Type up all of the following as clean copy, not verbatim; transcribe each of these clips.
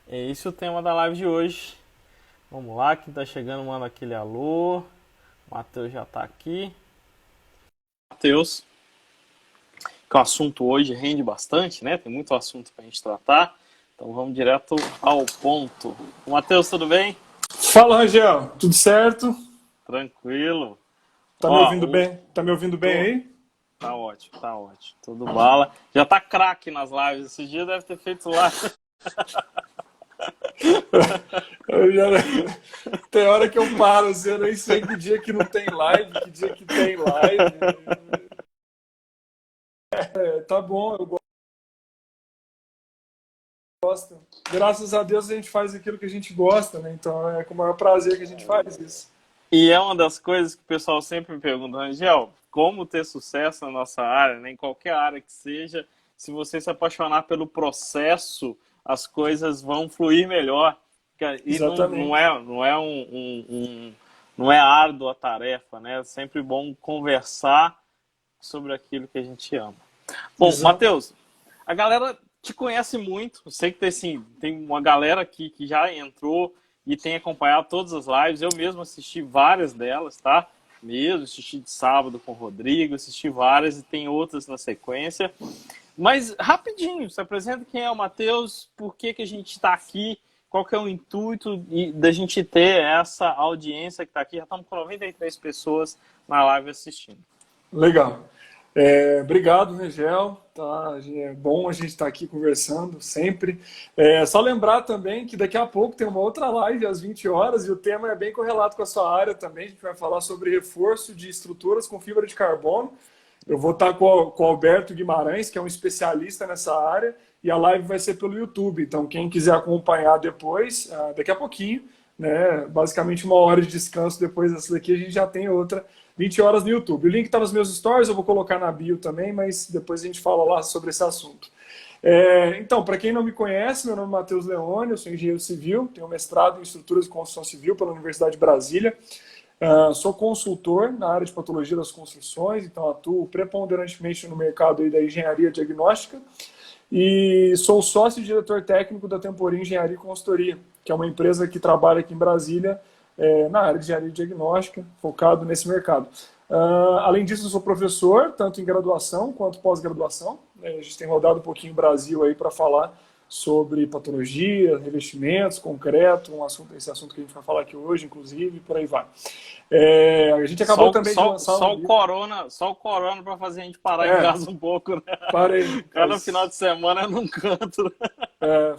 É esse o tema da live de hoje. Vamos lá, quem tá chegando manda aquele alô. O Matheus já tá aqui. Matheus, que o assunto hoje rende bastante, né? Tem muito assunto pra gente tratar. Então vamos direto ao ponto. Matheus, tudo bem? Fala, Rangel. Tudo certo? Tranquilo. Tá me Ó, ouvindo bem? Tá me ouvindo bem tô. aí? Tá ótimo, tá ótimo. Tudo bala. Já tá craque nas lives. Esse dia deve ter feito live. Eu já- Tem hora que eu paro, assim, eu nem sei que dia que não tem live, que dia que tem live. Tá bom, eu gosto. Graças a Deus a gente faz aquilo que a gente gosta, né? Então é com o maior prazer que a gente faz isso. E é uma das coisas que o pessoal sempre me pergunta, Angel, como ter sucesso na nossa área, né? Em qualquer área que seja, se você se apaixonar pelo processo, as coisas vão fluir melhor. E Exatamente. não é árdua a tarefa, né? É sempre bom conversar sobre aquilo que a gente ama. Bom, Exato. Matheus, a galera te conhece muito. Eu sei que tem, assim, tem uma galera aqui que já entrou e tem acompanhado todas as lives. Eu mesmo assisti várias delas, tá? Mesmo, assisti de sábado com o Rodrigo, assisti várias e tem outras na sequência. Mas, rapidinho, se apresenta quem é o Matheus, por que, que a gente está aqui, qual que é o intuito da gente ter essa audiência que está aqui. Já estamos com 93 pessoas na live assistindo. Legal. Obrigado, Regel. Tá? É bom a gente estar aqui conversando sempre. Só lembrar também que daqui a pouco tem uma outra live às 20 horas e o tema é bem correlato com a sua área também. A gente vai falar sobre reforço de estruturas com fibra de carbono. Eu vou estar com o Alberto Guimarães, que é um especialista nessa área, e a live vai ser pelo YouTube. Então, quem quiser acompanhar depois, daqui a pouquinho, né, basicamente uma hora de descanso depois dessa daqui, a gente já tem outra 20 horas no YouTube. O link está nos meus stories, eu vou colocar na bio também, mas depois a gente fala lá sobre esse assunto. Então, para quem não me conhece, meu nome é Matheus Leone, eu sou engenheiro civil, tenho mestrado em estruturas de construção civil pela Universidade de Brasília. Sou consultor na área de patologia das construções, então atuo preponderantemente no mercado aí da engenharia diagnóstica e sou sócio e diretor técnico da Temporim Engenharia e Consultoria, que é uma empresa que trabalha aqui em Brasília na área de engenharia diagnóstica, focado nesse mercado. Além disso, eu sou professor, tanto em graduação quanto pós-graduação. A gente tem rodado um pouquinho o Brasil aí para falar sobre patologia, revestimentos, concreto, esse assunto que a gente vai falar aqui hoje, inclusive, por aí vai. A gente acabou também de lançar um livro. Só o corona para fazer a gente parar em É, casa um pouco, né? parei, Cada final faz, de semana é num canto.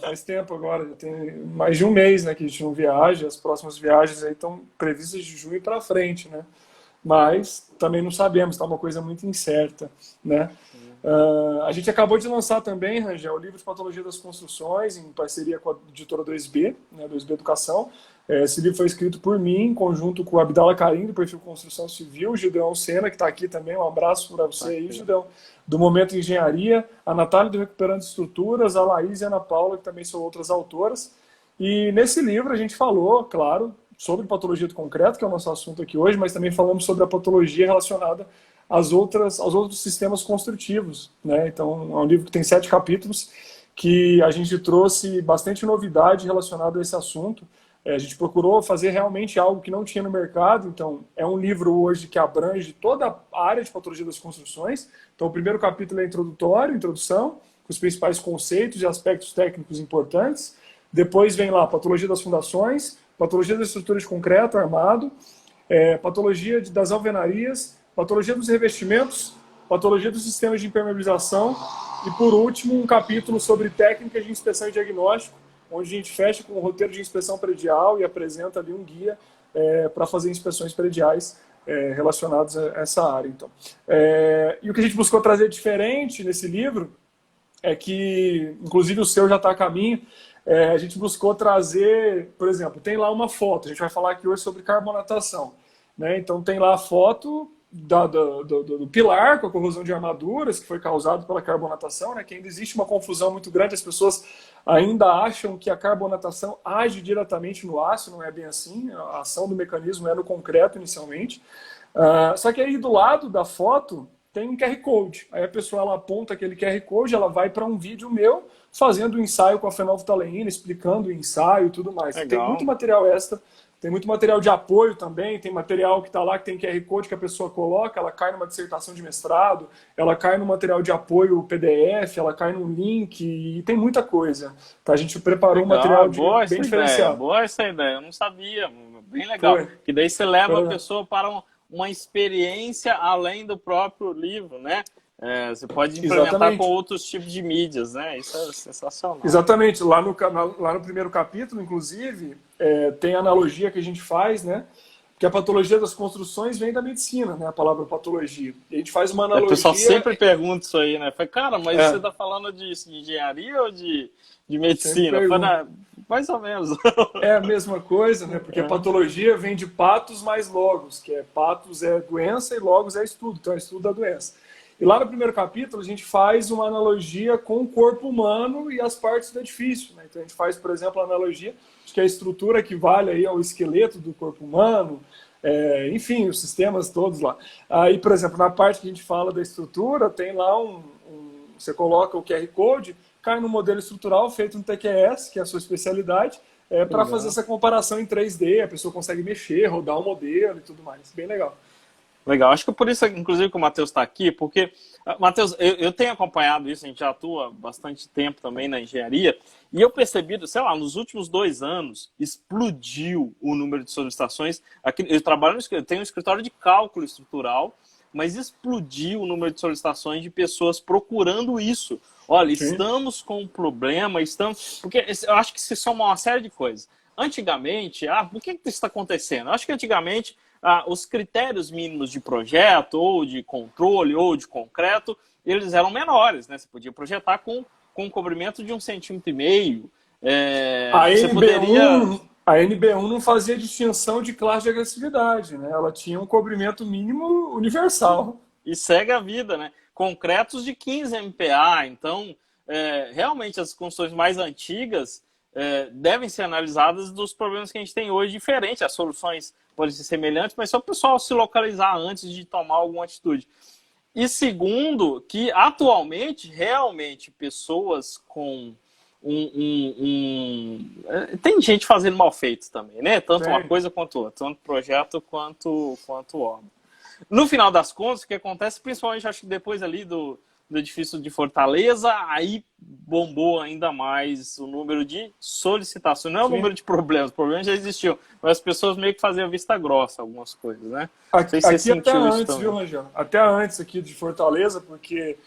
faz tempo agora, já tem mais de um mês, né, que a gente não viaja, as próximas viagens aí estão previstas de junho para frente, né? Mas também não sabemos, está uma coisa muito incerta, né? A gente acabou de lançar também, Rangel, o livro de Patologia das Construções, em parceria com a editora 2B, né, 2B Educação. Esse livro foi escrito por mim, em conjunto com o Abdala Karim, do perfil Construção Civil, o Gildão Sena, que está aqui também, um abraço para Tá você aí, aqui. Gildão, do Momento Engenharia, a Natália do Recuperando Estruturas, a Laís e a Ana Paula, que também são outras autoras. E nesse livro a gente falou, claro, sobre patologia do concreto, que é o nosso assunto aqui hoje, mas também falamos sobre a patologia relacionada aos outros sistemas construtivos, né? Então, é um livro que tem 7 capítulos, que a gente trouxe bastante novidade relacionada a esse assunto. A gente procurou fazer realmente algo que não tinha no mercado, então é um livro hoje que abrange toda a área de patologia das construções. Então, o primeiro capítulo é introdutório, introdução, com os principais conceitos e aspectos técnicos importantes. Depois vem lá patologia das fundações, patologia das estruturas de concreto armado, patologia das alvenarias, patologia dos revestimentos, patologia dos sistemas de impermeabilização e, por último, um capítulo sobre técnicas de inspeção e diagnóstico, onde a gente fecha com um roteiro de inspeção predial e apresenta ali um guia para fazer inspeções prediais relacionadas a essa área. Então. E o que a gente buscou trazer diferente nesse livro é que, inclusive o seu já está a caminho, a gente buscou trazer, por exemplo, tem lá uma foto, a gente vai falar aqui hoje sobre carbonatação, né? Então tem lá a foto do pilar com a corrosão de armaduras que foi causado pela carbonatação, né? Que ainda existe uma confusão muito grande, as pessoas ainda acham que a carbonatação age diretamente no aço, não é bem assim, a ação do mecanismo é no concreto inicialmente. Só que aí do lado da foto tem um QR Code. Aí a pessoa ela aponta aquele QR Code, ela vai para um vídeo meu fazendo o ensaio com a fenolftaleína, explicando o ensaio e tudo mais. Tem Legal. muito material extra, tem muito material de apoio também, tem material que está lá, que tem QR Code que a pessoa coloca, ela cai numa dissertação de mestrado, ela cai no material de apoio PDF, ela cai num link, e tem muita coisa. Tá? A gente preparou um material bem diferenciado. Boa essa ideia, eu não sabia, bem legal. Foi. Que daí você leva Foi. a pessoa para uma experiência além do próprio livro, né? Você pode implementar Exatamente. com outros tipos de mídias, né? Isso é sensacional. Exatamente. Lá no primeiro capítulo, inclusive, tem a analogia que a gente faz, né? Porque a patologia das construções vem da medicina, né? A palavra patologia. E a gente faz uma analogia... O pessoal sempre pergunta isso aí, né? Fala, cara, mas você está falando de engenharia ou de medicina? Fala, mais ou menos. É a mesma coisa, né? Porque a patologia vem de patos mais logos, que patos é doença e logos é estudo, então é estudo da doença. E lá no primeiro capítulo a gente faz uma analogia com o corpo humano e as partes do edifício, né? Então a gente faz, por exemplo, a analogia de que a estrutura equivale aí ao esqueleto do corpo humano, enfim, os sistemas todos lá. Aí, por exemplo, na parte que a gente fala da estrutura, tem lá você coloca o QR Code, cai no modelo estrutural feito no TQS, que é a sua especialidade, para fazer essa comparação em 3D, a pessoa consegue mexer, rodar o modelo e tudo mais. Bem legal. Legal, acho que por isso, inclusive, que o Matheus está aqui, porque, Matheus, eu tenho acompanhado isso, a gente já atua bastante tempo também na engenharia, e eu percebi, sei lá, nos últimos 2 anos, explodiu o número de solicitações. Aqui, eu tenho um escritório de cálculo estrutural, mas explodiu o número de solicitações de pessoas procurando isso. Olha, Sim. Estamos com um problema, porque eu acho que se soma uma série de coisas. Antigamente, por que isso está acontecendo? Eu acho que antigamente os critérios mínimos de projeto, ou de controle, ou de concreto, eles eram menores, né? Você podia projetar com um cobrimento de 1,5 centímetros. A NB1 não fazia distinção de classe de agressividade, né? Ela tinha um cobrimento mínimo universal. E segue a vida, né? Concretos de 15 MPa, então, realmente as construções mais antigas devem ser analisadas dos problemas que a gente tem hoje diferente. As soluções podem ser semelhantes, mas só o pessoal se localizar antes de tomar alguma atitude. E segundo, que atualmente, realmente, pessoas com tem gente fazendo mal feito também, né? Tanto uma coisa quanto outra, tanto projeto quanto obra. No final das contas, o que acontece, principalmente acho que depois ali do edifício de Fortaleza, aí bombou ainda mais o número de solicitações. Não é o número de problemas, os problemas já existiam, mas as pessoas meio que faziam vista grossa algumas coisas, né? Aqui até antes, viu, Rangel? Até antes aqui de Fortaleza, porque,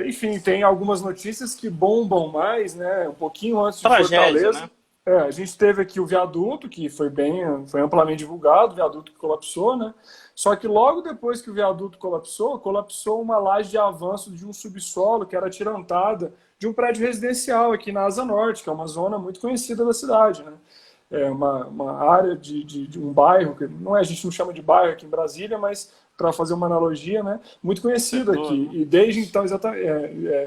enfim, tem algumas notícias que bombam mais, né? Um pouquinho antes de Fortaleza. Né? A gente teve aqui o viaduto, que foi amplamente divulgado, o viaduto que colapsou, né? Só que logo depois que o viaduto colapsou uma laje de avanço de um subsolo que era atirantada de um prédio residencial aqui na Asa Norte, que é uma zona muito conhecida da cidade, né? É uma área de um bairro, que a gente não chama de bairro aqui em Brasília, mas para fazer uma analogia, né? Muito conhecido aqui. E desde então,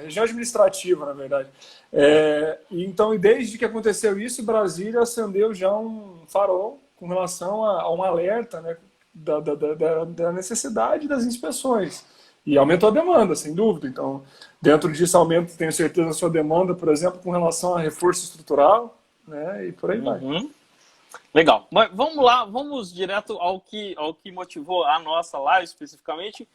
região administrativa, na verdade. E desde que aconteceu isso, Brasília acendeu já um farol com relação a um alerta, né? Da necessidade das inspeções. E aumentou a demanda, sem dúvida. Então, dentro disso, tenho certeza, a sua demanda, por exemplo, com relação a reforço estrutural, né? E por aí vai. Legal. Mas vamos lá, vamos direto ao que motivou a nossa live especificamente,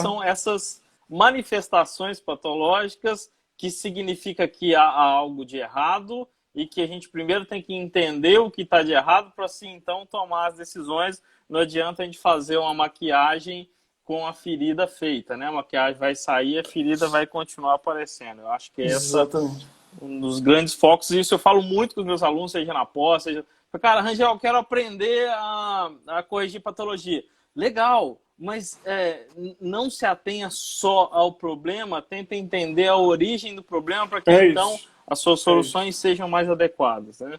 são essas manifestações patológicas, que significa que há algo de errado e que a gente primeiro tem que entender o que está de errado para, assim, então, tomar as decisões. Não adianta a gente fazer uma maquiagem com a ferida feita, né? A maquiagem vai sair, a ferida vai continuar aparecendo. Eu acho que esse é um dos grandes focos. E isso eu falo muito com os meus alunos, seja na pós, seja... Cara, Rangel, eu quero aprender a corrigir patologia. Legal, mas não se atenha só ao problema, tenta entender a origem do problema para que, então, as suas soluções sejam mais adequadas, né?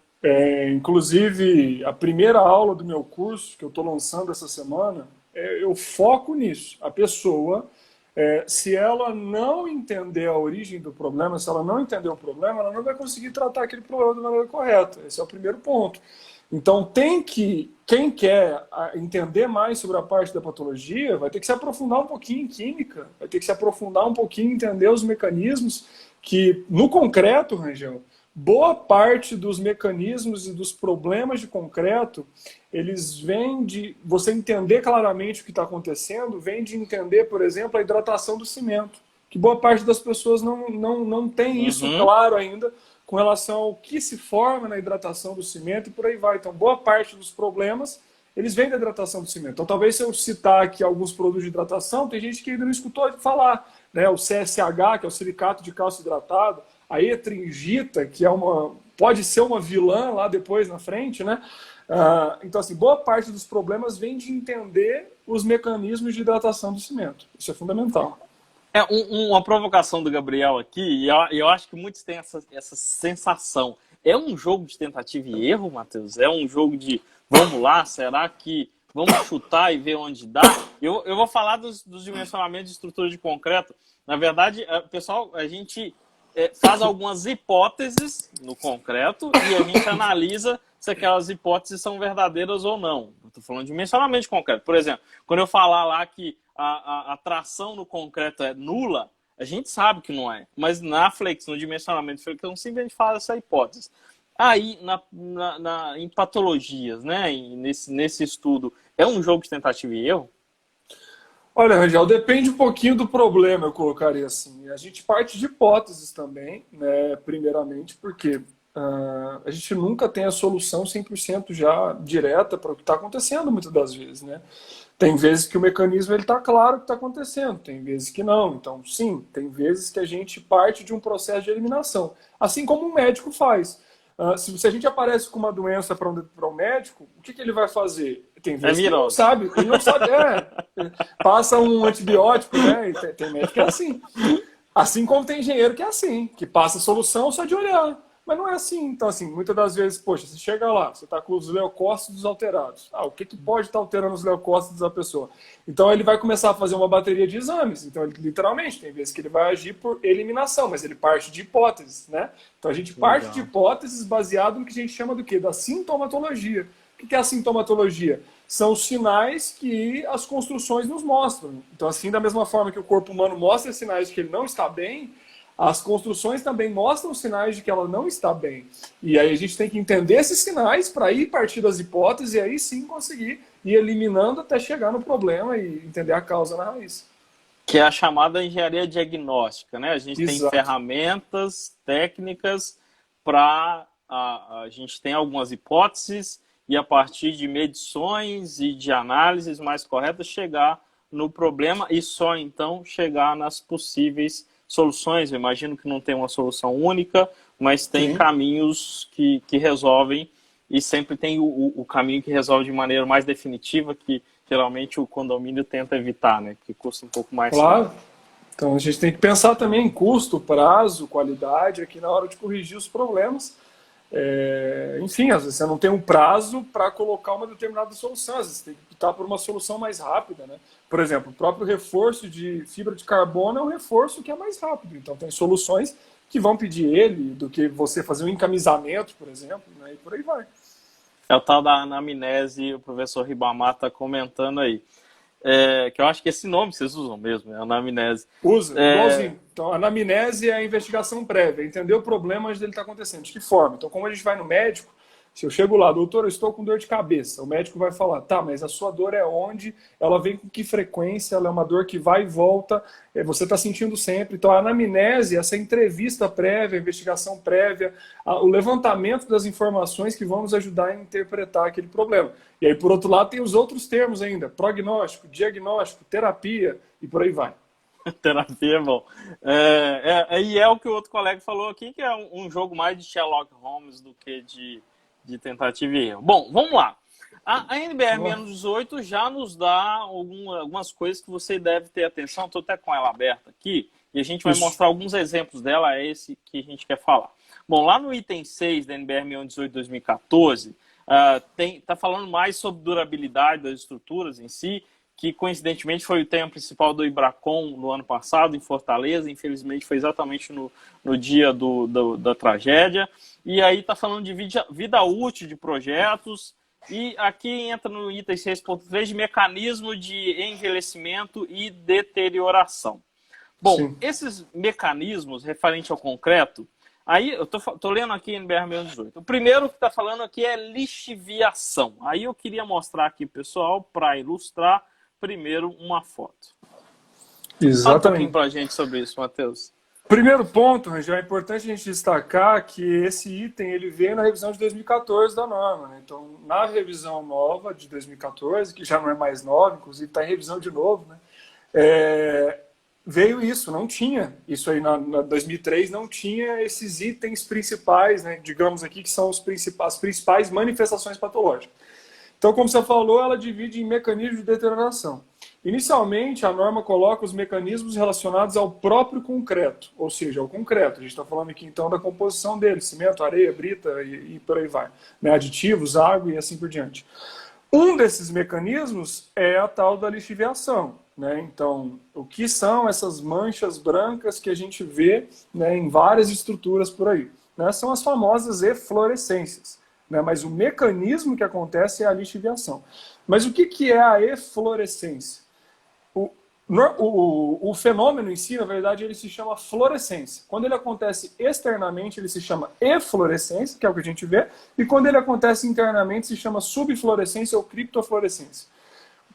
Inclusive, a primeira aula do meu curso, que eu estou lançando essa semana, eu foco nisso. A pessoa, se ela não entender a origem do problema, se ela não entender o problema, ela não vai conseguir tratar aquele problema da maneira correta. Esse é o primeiro ponto. Então, quem quer entender mais sobre a parte da patologia vai ter que se aprofundar um pouquinho em química, vai ter que se aprofundar um pouquinho em entender os mecanismos que no concreto, Rangel, boa parte dos mecanismos e dos problemas de concreto, eles vêm de você entender claramente o que está acontecendo, vem de entender, por exemplo, a hidratação do cimento, que boa parte das pessoas não tem isso claro ainda com relação ao que se forma na hidratação do cimento e por aí vai. Então, boa parte dos problemas, eles vêm da hidratação do cimento. Então, talvez se eu citar aqui alguns produtos de hidratação, tem gente que ainda não escutou falar, né? O CSH, que é o silicato de cálcio hidratado, a etringita, que pode ser uma vilã lá depois na frente, né? Então, assim, boa parte dos problemas vem de entender os mecanismos de hidratação do cimento. Isso é fundamental. Uma provocação do Gabriel aqui, e eu acho que muitos têm essa sensação. É um jogo de tentativa e erro, Matheus? É um jogo de, vamos lá, será que vamos chutar e ver onde dá? Eu vou falar dos dimensionamentos de estrutura de concreto. Na verdade, pessoal, a gente faz algumas hipóteses no concreto e a gente analisa se aquelas hipóteses são verdadeiras ou não. Estou falando de dimensionamento de concreto. Por exemplo, quando eu falar lá que a tração no concreto é nula, a gente sabe que não é. Mas no dimensionamento de flexão, simplesmente faz essa hipótese. Aí, em patologias, né, nesse estudo, é um jogo de tentativa e erro? Olha, Rangel, depende um pouquinho do problema, eu colocaria assim. A gente parte de hipóteses também, né, primeiramente, porque a gente nunca tem a solução 100% já direta para o que está acontecendo muitas das vezes, né? Tem vezes que o mecanismo está claro o que está acontecendo, tem vezes que não. Então, sim, tem vezes que a gente parte de um processo de eliminação, assim como um médico faz. Se a gente aparece com uma doença para um médico, o que ele vai fazer? Tem vezes que ele não sabe. Ele não sabe. Passa um antibiótico, né? E tem médico que é assim. Assim como tem engenheiro que é assim, que passa a solução só de olhar. Mas não é assim. Então, assim, muitas das vezes, poxa, você chega lá, você está com os leucócitos alterados. O que pode estar alterando os leucócitos da pessoa? Então, ele vai começar a fazer uma bateria de exames. Então, literalmente, tem vezes que ele vai agir por eliminação, mas ele parte de hipóteses, né? Então, a gente parte de hipóteses baseado no que a gente chama do quê? Da sintomatologia. O que é a sintomatologia? São os sinais que as construções nos mostram. Então, assim, da mesma forma que o corpo humano mostra sinais de que ele não está bem, as construções também mostram sinais de que ela não está bem. E aí a gente tem que entender esses sinais para ir partir das hipóteses e aí sim conseguir ir eliminando até chegar no problema e entender a causa na raiz. Que é a chamada engenharia diagnóstica, né? A gente Exato. tem ferramentas, técnicas para... A gente tem algumas hipóteses e a partir de medições e de análises mais corretas chegar no problema e só então chegar nas possíveis soluções. Eu imagino que não tem uma solução única, mas tem caminhos que resolvem e sempre tem o caminho que resolve de maneira mais definitiva, que geralmente o condomínio tenta evitar, né? Que custa um pouco mais. Claro. Então a gente tem que pensar também em custo, prazo, qualidade aqui na hora de corrigir os problemas. Enfim, às vezes você não tem um prazo para colocar uma determinada solução, às vezes você tem que optar por uma solução mais rápida, né? Por exemplo, o próprio reforço de fibra de carbono é um reforço que é mais rápido, então tem soluções que vão pedir ele do que você fazer um encamisamento, por exemplo, né? E por aí vai. É o tal da anamnese, o professor Ribamar está comentando aí. Que eu acho que esse nome vocês usam mesmo, é anamnese. Usa, igualzinho. Então, a anamnese é a investigação prévia, entender o problema antes dele estar acontecendo. De que forma? Então, como a gente vai no médico, se eu chego lá, doutor, eu estou com dor de cabeça, o médico vai falar, tá, mas a sua dor é onde? Ela vem com que frequência? Ela é uma dor que vai e volta, você está sentindo sempre. Então, a anamnese, essa entrevista prévia, a investigação prévia, o levantamento das informações que vão nos ajudar a interpretar aquele problema. E aí, por outro lado, tem os outros termos ainda, prognóstico, diagnóstico, terapia e por aí vai. Terapia é bom. E é o que o outro colega falou aqui, que é um jogo mais de Sherlock Holmes do que de tentativa e erro. Bom, vamos lá. A NBR-18 já nos dá algumas coisas que você deve ter atenção. Estou até com ela aberta aqui e a gente vai mostrar alguns exemplos dela, é esse que a gente quer falar. Bom, lá no item 6 da NBR-18-2014, está falando mais sobre durabilidade das estruturas em si, que coincidentemente foi o tema principal do Ibracon no ano passado, em Fortaleza. Infelizmente foi exatamente no dia da tragédia. E aí está falando de vida útil de projetos. E aqui entra no item 6.3 de mecanismo de envelhecimento e deterioração. Bom, Sim. esses mecanismos referentes ao concreto, aí eu tô lendo aqui NBR 18. O primeiro que está falando aqui é lixiviação. Aí eu queria mostrar aqui, pessoal, para ilustrar primeiro uma foto. Fala um pouquinho Exatamente. para a gente sobre isso, Matheus. Primeiro ponto, Rangel, é importante a gente destacar que esse item ele veio na revisão de 2014 da norma, né? Então, na revisão nova de 2014, que já não é mais nova, inclusive está em revisão de novo, né? Veio isso, não tinha. Isso aí na 2003 não tinha esses itens principais, né? Digamos aqui que são as principais manifestações patológicas. Então, como você falou, ela divide em mecanismos de deterioração. Inicialmente, a norma coloca os mecanismos relacionados ao próprio concreto, ou seja, ao concreto. A gente está falando aqui, então, da composição dele, cimento, areia, brita e por aí vai. Né? Aditivos, água e assim por diante. Um desses mecanismos é a tal da lixiviação. Né? Então, o que são essas manchas brancas que a gente vê, né, em várias estruturas por aí? Né? São as famosas eflorescências. Né? Mas o mecanismo que acontece é a lixiviação. Mas o que é a eflorescência? O fenômeno em si, na verdade, ele se chama fluorescência. Quando ele acontece externamente, ele se chama eflorescência, que é o que a gente vê, e quando ele acontece internamente, se chama subfluorescência ou criptofluorescência.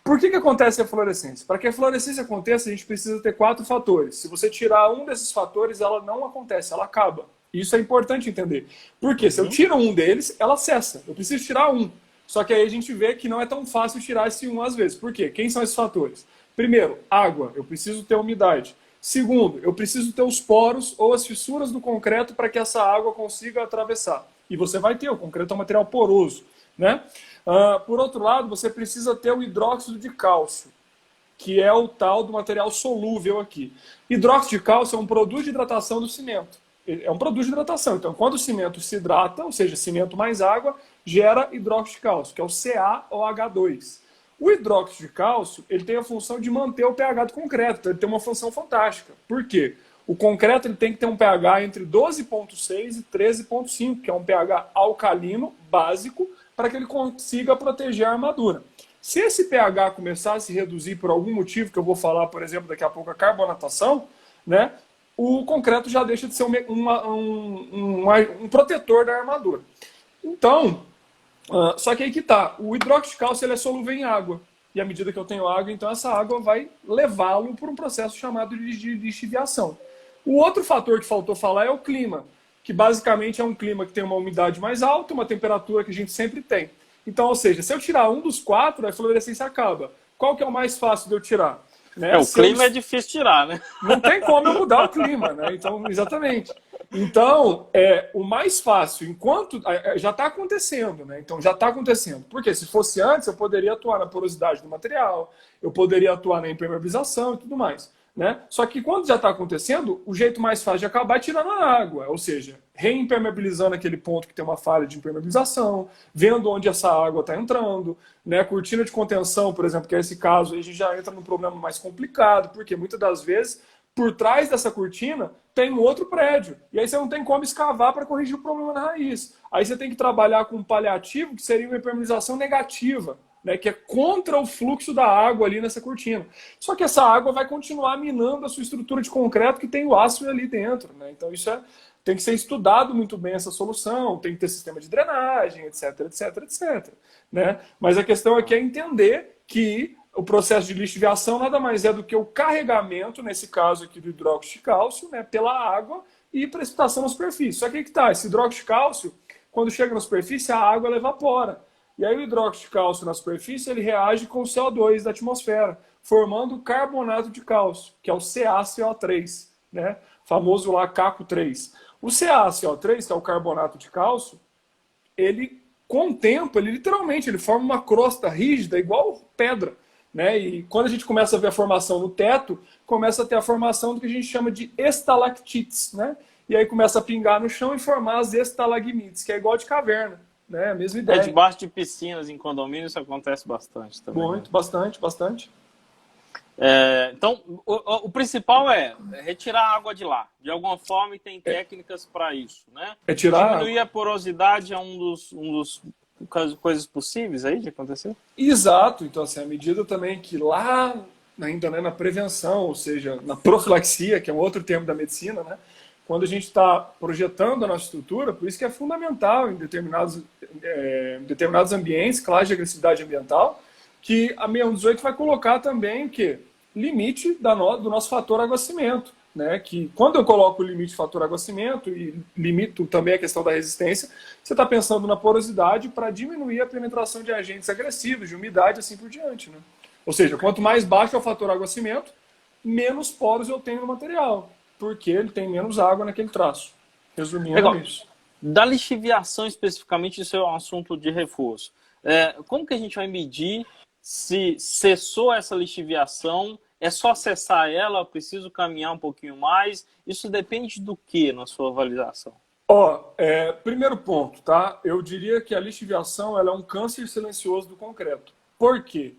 Por que acontece a fluorescência? Para que a fluorescência aconteça, a gente precisa ter 4 fatores. Se você tirar um desses fatores, ela não acontece, ela acaba. Isso é importante entender. Porque se eu tiro um deles, ela cessa. Eu preciso tirar um. Só que aí a gente vê que não é tão fácil tirar esse um às vezes. Por quê? Quem são esses fatores? Primeiro, água. Eu preciso ter umidade. Segundo, eu preciso ter os poros ou as fissuras do concreto para que essa água consiga atravessar. E você vai ter, o concreto é um material poroso. Né? Por outro lado, você precisa ter o hidróxido de cálcio, que é o tal do material solúvel aqui. Hidróxido de cálcio é um produto de hidratação do cimento. É um produto de hidratação. Então, quando o cimento se hidrata, ou seja, cimento mais água, gera hidróxido de cálcio, que é o CaOH2. O hidróxido de cálcio ele tem a função de manter o pH do concreto. Então ele tem uma função fantástica. Por quê? O concreto ele tem que ter um pH entre 12,6 e 13,5, que é um pH alcalino básico, para que ele consiga proteger a armadura. Se esse pH começar a se reduzir por algum motivo, que eu vou falar, por exemplo, daqui a pouco, a carbonatação, né, o concreto já deixa de ser um protetor da armadura. Então, só que aí que tá, o hidróxido de cálcio ele é solúvel em água. E à medida que eu tenho água, então essa água vai levá-lo por um processo chamado de lixiviação. O outro fator que faltou falar é o clima, que basicamente é um clima que tem uma umidade mais alta, uma temperatura que a gente sempre tem. Então, ou seja, se eu tirar um dos 4, a fluorescência acaba. Qual que é o mais fácil de eu tirar? Né? O clima é difícil tirar, né? Não tem como eu mudar o clima, né? Então, exatamente. Então, o mais fácil, enquanto já está acontecendo, né? Então, já está acontecendo. Porque se fosse antes, eu poderia atuar na porosidade do material, eu poderia atuar na impermeabilização e tudo mais. Né? Só que quando já está acontecendo, o jeito mais fácil de acabar é tirando a água, ou seja, reimpermeabilizando aquele ponto que tem uma falha de impermeabilização, vendo onde essa água está entrando, né? Cortina de contenção, por exemplo, que é esse caso, a gente já entra num problema mais complicado, porque muitas das vezes, por trás dessa cortina, tem um outro prédio, e aí você não tem como escavar para corrigir o problema na raiz. Aí você tem que trabalhar com um paliativo, que seria uma impermeabilização negativa, né, que é contra o fluxo da água ali nessa cortina. Só que essa água vai continuar minando a sua estrutura de concreto que tem o aço ali dentro. Né? Então isso tem que ser estudado muito bem essa solução, tem que ter sistema de drenagem, etc, etc, etc. Né? Mas a questão aqui é entender que o processo de lixiviação nada mais é do que o carregamento, nesse caso aqui do hidróxido de cálcio, né, pela água e precipitação na superfície. Só que aí que tá, esse hidróxido de cálcio, quando chega na superfície, a água evapora. E aí o hidróxido de cálcio na superfície ele reage com o CO2 da atmosfera, formando carbonato de cálcio, que é o CaCO3, né? Famoso lá CaCO3. O CaCO3, que é o carbonato de cálcio, ele com o tempo, ele literalmente ele forma uma crosta rígida igual pedra. Né? E quando a gente começa a ver a formação no teto, começa a ter a formação do que a gente chama de estalactites. Né? E aí começa a pingar no chão e formar as estalagmites, que é igual de caverna. Né? A mesma ideia. Debaixo de piscinas em condomínio isso acontece bastante também. Muito, né? Bastante. Então, o principal é retirar a água de lá. De alguma forma, e tem técnicas para isso. Né? Diminuir a porosidade é um dos coisas possíveis aí de acontecer? Exato. Então, assim, à medida também que lá ainda, né, na prevenção, ou seja, na profilaxia, que é um outro termo da medicina, né? Quando a gente está projetando a nossa estrutura, por isso que é fundamental em determinados ambientes, classe de agressividade ambiental, que a 6118 vai colocar também o quê? Limite do nosso fator aguacimento. Né, que quando eu coloco o limite de fator aguacimento e limito também a questão da resistência, você está pensando na porosidade para diminuir a penetração de agentes agressivos, de umidade, assim por diante. Né? Ou seja, quanto mais baixo é o fator aguacimento, menos poros eu tenho no material, porque ele tem menos água naquele traço. Resumindo Legal. isso. Da lixiviação especificamente, isso é um assunto de reforço. Como que a gente vai medir se cessou essa lixiviação? É só acessar ela? Preciso caminhar um pouquinho mais? Isso depende do que na sua avaliação? Primeiro ponto, tá? Eu diria que a lixiviação ela é um câncer silencioso do concreto. Por quê?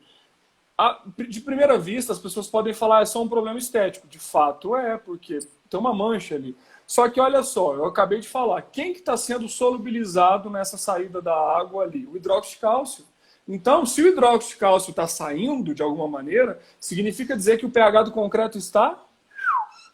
De primeira vista, as pessoas podem falar é só um problema estético. De fato porque tem uma mancha ali. Só que olha só, eu acabei de falar, quem que está sendo solubilizado nessa saída da água ali? O hidróxido de cálcio. Então, se o hidróxido de cálcio está saindo de alguma maneira, significa dizer que o pH do concreto está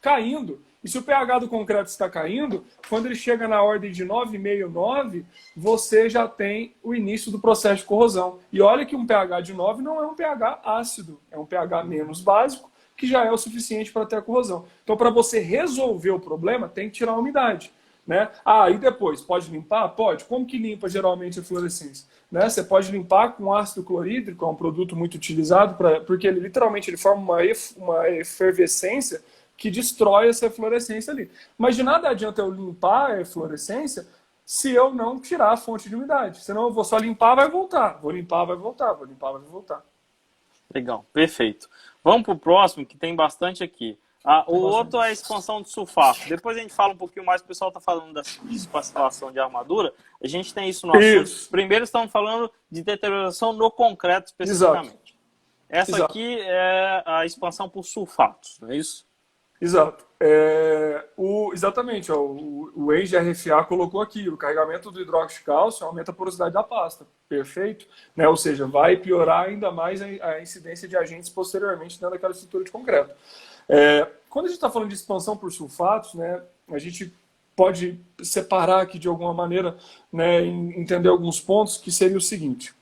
caindo. E se o pH do concreto está caindo, quando ele chega na ordem de 9,5, 9, você já tem o início do processo de corrosão. E olha que um pH de 9 não é um pH ácido, é um pH menos básico, que já é o suficiente para ter a corrosão. Então, para você resolver o problema, tem que tirar a umidade. Né? E depois, pode limpar? Pode. Como que limpa geralmente a fluorescência? Né? Você pode limpar com ácido clorídrico, é um produto muito utilizado, porque ele literalmente ele forma uma efervescência que destrói essa fluorescência ali. Mas de nada adianta eu limpar a fluorescência se eu não tirar a fonte de umidade. Senão eu vou só limpar, vai voltar. Vou limpar, vai voltar. Vou limpar, vai voltar. Legal, perfeito. Vamos para o próximo, que tem bastante aqui. O outro é a expansão de sulfato. Depois a gente fala um pouquinho mais, o pessoal está falando da espacilação de armadura. A gente tem isso no assunto. Primeiro estamos falando de deterioração no concreto especificamente. Exato. Essa aqui é a expansão por sulfatos, não é isso? Exato. Exatamente, o ex-RFA colocou aqui, o carregamento do hidróxido de cálcio aumenta a porosidade da pasta. Perfeito? Né? Ou seja, vai piorar ainda mais a incidência de agentes posteriormente dentro daquela estrutura de concreto. Quando a gente está falando de expansão por sulfatos, né, a gente pode separar aqui de alguma maneira, né, entender alguns pontos, que seria o seguinte.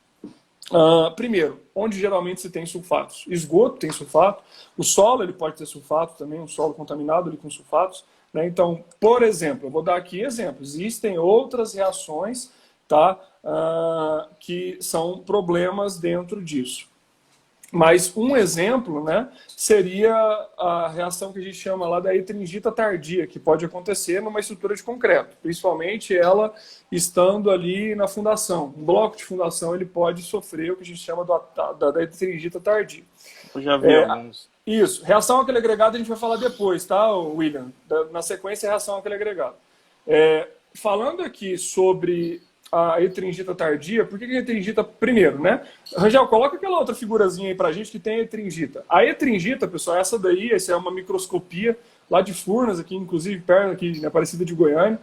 Primeiro, onde geralmente se tem sulfatos? Esgoto tem sulfato, o solo ele pode ter sulfato também, um solo contaminado ali com sulfatos. Né? Então, por exemplo, eu vou dar aqui exemplos. Existem outras reações, tá, que são problemas dentro disso. Mas um exemplo, né, seria a reação que a gente chama lá da etringita tardia, que pode acontecer numa estrutura de concreto, principalmente ela estando ali na fundação. Um bloco de fundação ele pode sofrer o que a gente chama da etringita tardia. Eu já vi alguns. Isso. Reação àquele agregado a gente vai falar depois, tá, William? Na sequência, reação àquele agregado. Falando aqui sobre a etringita tardia, por que a etringita primeiro, né? Rangel, coloca aquela outra figurazinha aí pra gente que tem a etringita. A etringita, pessoal, essa é uma microscopia lá de Furnas, aqui, inclusive perto aqui na Aparecida de Goiânia.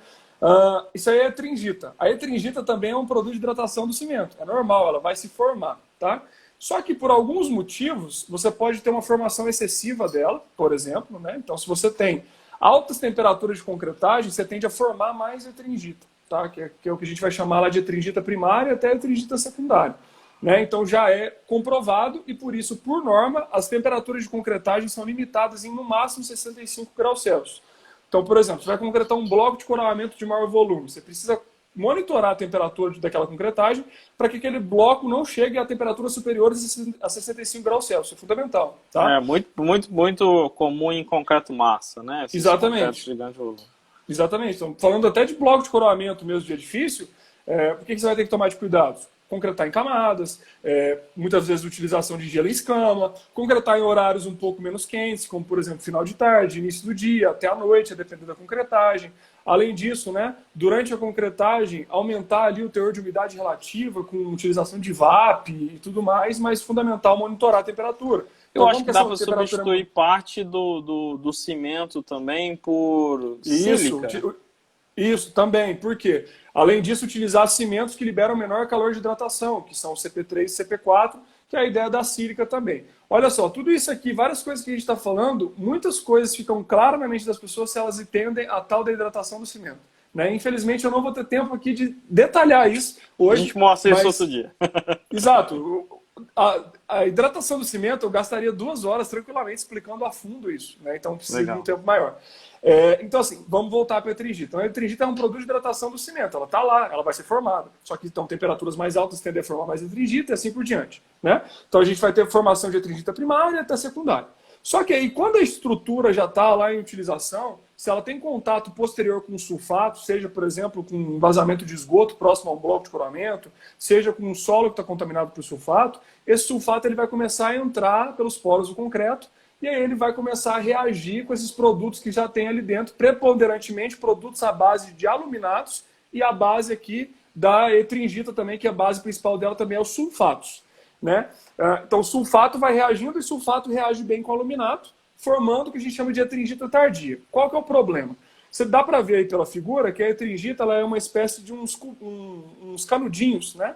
Isso aí é etringita. A etringita também é um produto de hidratação do cimento. É normal, ela vai se formar, tá? Só que por alguns motivos, você pode ter uma formação excessiva dela, por exemplo, né? Então, se você tem altas temperaturas de concretagem, você tende a formar mais etringita. Tá? Que é o que a gente vai chamar lá de etringita primária até etringita secundária. Né? Então já é comprovado e por isso, por norma, as temperaturas de concretagem são limitadas em no máximo 65 graus Celsius. Então, por exemplo, você vai concretar um bloco de coroamento de maior volume, você precisa monitorar a temperatura daquela concretagem para que aquele bloco não chegue a temperaturas superiores a 65 graus Celsius. É fundamental. Tá? É muito comum em concreto massa, né? Exatamente. Exatamente. Então, falando até de bloco de coroamento mesmo de edifício, por que você vai ter que tomar de cuidado? Concretar em camadas, muitas vezes utilização de gelo em escama, concretar em horários um pouco menos quentes, como por exemplo final de tarde, início do dia, até a noite, a depender da concretagem. Além disso, né, durante a concretagem, aumentar ali o teor de umidade relativa com utilização de VAP e tudo mais, mas fundamental monitorar a temperatura. Eu acho que dá para substituir parte do cimento também por sílica. Isso também. Por quê? Além disso, utilizar cimentos que liberam menor calor de hidratação, que são o CP3 e CP4, que é a ideia da sílica também. Olha só, tudo isso aqui, várias coisas que a gente está falando, muitas coisas ficam claras na mente das pessoas se elas entendem a tal da hidratação do cimento. Né? Infelizmente, eu não vou ter tempo aqui de detalhar isso hoje. A gente mostra isso outro dia. Exato. A hidratação do cimento, eu gastaria 2 horas tranquilamente explicando a fundo isso. Né? Então, precisa de um tempo maior. Então, assim, vamos voltar para a etringita. Então, a etringita é um produto de hidratação do cimento. Ela está lá, ela vai ser formada. Só que então, temperaturas mais altas tendem a formar mais etringita e assim por diante. Né? Então, a gente vai ter formação de etringita primária até secundária. Só que aí, quando a estrutura já está lá em utilização, se ela tem contato posterior com sulfato, seja, por exemplo, com um vazamento de esgoto próximo a um bloco de coramento, seja com um solo que está contaminado por sulfato, esse sulfato ele vai começar a entrar pelos poros do concreto e aí ele vai começar a reagir com esses produtos que já tem ali dentro, preponderantemente produtos à base de aluminatos e a base aqui da etringita também, que a base principal dela também é os sulfatos. Né? Então o sulfato vai reagindo e o sulfato reage bem com o aluminato, formando o que a gente chama de etringita tardia. Qual que é o problema? Você dá para ver aí pela figura que a etringita ela é uma espécie de uns canudinhos, né?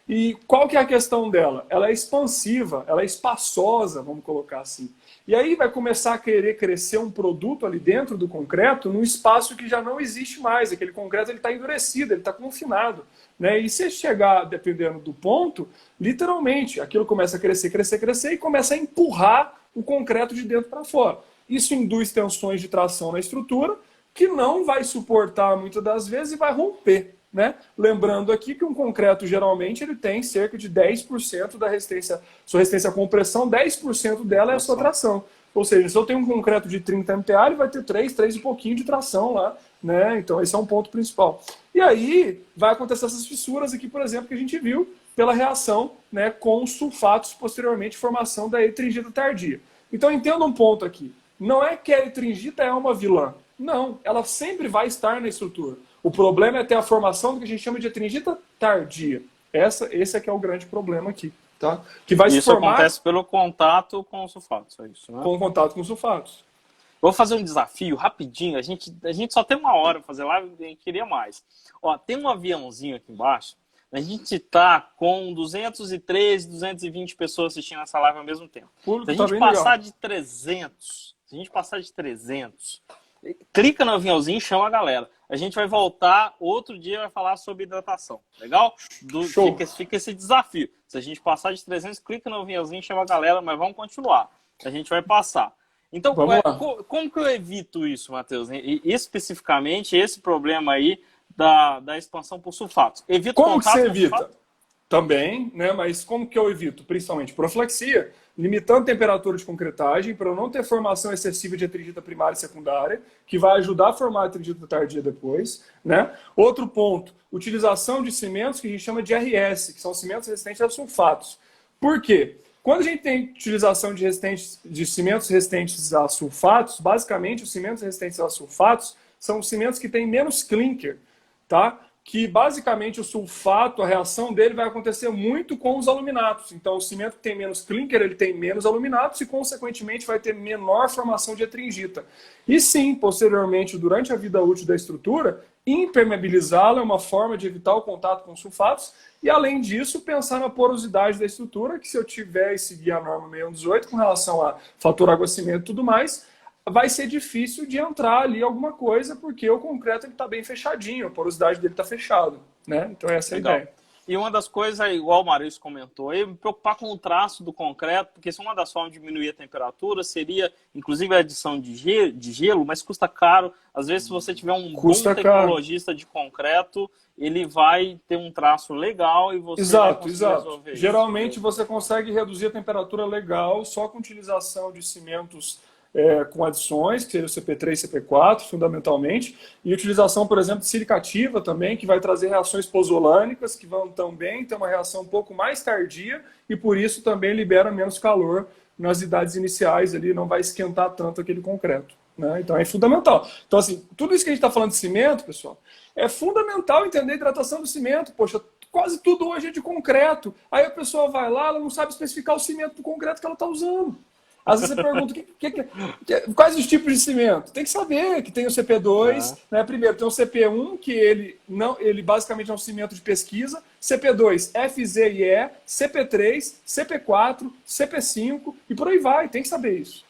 E qual que é a questão dela? Ela é expansiva, ela é espaçosa, vamos colocar assim. E aí vai começar a querer crescer um produto ali dentro do concreto num espaço que já não existe mais. Aquele concreto está endurecido, ele está confinado. Né? E se chegar, dependendo do ponto, literalmente, aquilo começa a crescer, crescer, crescer e começa a empurrar o concreto de dentro para fora. Isso induz tensões de tração na estrutura, que não vai suportar muitas das vezes e vai romper. Né? Lembrando aqui que um concreto, geralmente, ele tem cerca de 10% da resistência, sua resistência à compressão, 10% dela é a sua tração. Ou seja, se eu tenho um concreto de 30 MPa, ele vai ter 3 e pouquinho de tração lá. Né? Então, esse é um ponto principal. E aí, vai acontecer essas fissuras aqui, por exemplo, que a gente viu pela reação, né, com os sulfatos, posteriormente, formação da etringita tardia. Então, entenda um ponto aqui. Não é que a etringita é uma vilã. Não, ela sempre vai estar na estrutura. O problema é ter a formação do que a gente chama de etringita tardia. Esse é que é o grande problema aqui. Tá? Que vai isso se formar... acontece pelo contato com os sulfatos, é isso, né? Com o contato com os sulfatos. Vou fazer um desafio rapidinho. A gente só tem 1 hora para fazer live e a gente queria mais. Ó, tem um aviãozinho aqui embaixo. A gente tá com 213, 220 pessoas assistindo essa live ao mesmo tempo. Se a gente passar de 300, clica no aviãozinho e chama a galera. A gente vai voltar outro dia, vai falar sobre hidratação. Legal? Fica esse desafio. Se a gente passar de 300, clica no aviãozinho e chama a galera, mas vamos continuar. A gente vai passar. Então, como que eu evito isso, Matheus? E especificamente, esse problema aí da expansão por sulfatos. Evito como que você evita? Sulfato? Também, né? Mas como que eu evito? Principalmente profilaxia, limitando a temperatura de concretagem para eu não ter formação excessiva de etringita primária e secundária, que vai ajudar a formar a etringita tardia depois. Né? Outro ponto, utilização de cimentos que a gente chama de RS, que são cimentos resistentes a sulfatos. Por quê? Quando a gente tem utilização de cimentos resistentes a sulfatos, basicamente os cimentos resistentes a sulfatos são os cimentos que têm menos clinker, tá? Que basicamente o sulfato, a reação dele vai acontecer muito com os aluminatos. Então o cimento que tem menos clinker, ele tem menos aluminatos e consequentemente vai ter menor formação de etringita. E sim, posteriormente, durante a vida útil da estrutura, impermeabilizá-la é uma forma de evitar o contato com sulfatos e além disso pensar na porosidade da estrutura, que se eu tiver e seguir a norma 6118 com relação a fator água-cimento e tudo mais, vai ser difícil de entrar ali alguma coisa, porque o concreto está bem fechadinho, a porosidade dele está fechada. Né? Então essa é a ideia. E uma das coisas, igual o Maurício comentou, me preocupar com o traço do concreto, porque se uma das formas de diminuir a temperatura seria, inclusive, a adição de gelo, mas custa caro. Às vezes, se você tiver um bom tecnologista de concreto, ele vai ter um traço legal e você vai conseguir resolver isso. Geralmente, você consegue reduzir a temperatura legal só com utilização de cimentos com adições, que seria o CP3 e CP4, fundamentalmente, e utilização, por exemplo, de silicativa também, que vai trazer reações pozolânicas, que vão também ter uma reação um pouco mais tardia, e por isso também libera menos calor nas idades iniciais, ali não vai esquentar tanto aquele concreto. Né? Então é fundamental. Então, assim, tudo isso que a gente está falando de cimento, pessoal, é fundamental entender a hidratação do cimento. Poxa, quase tudo hoje é de concreto. Aí a pessoa vai lá, ela não sabe especificar o cimento do concreto que ela está usando. Às vezes você pergunta quais os tipos de cimento. Tem que saber que tem o CP2, né? Primeiro tem o CP1, que ele basicamente é um cimento de pesquisa, CP2, FZ e E, CP3, CP4, CP5 e por aí vai. Tem que saber isso.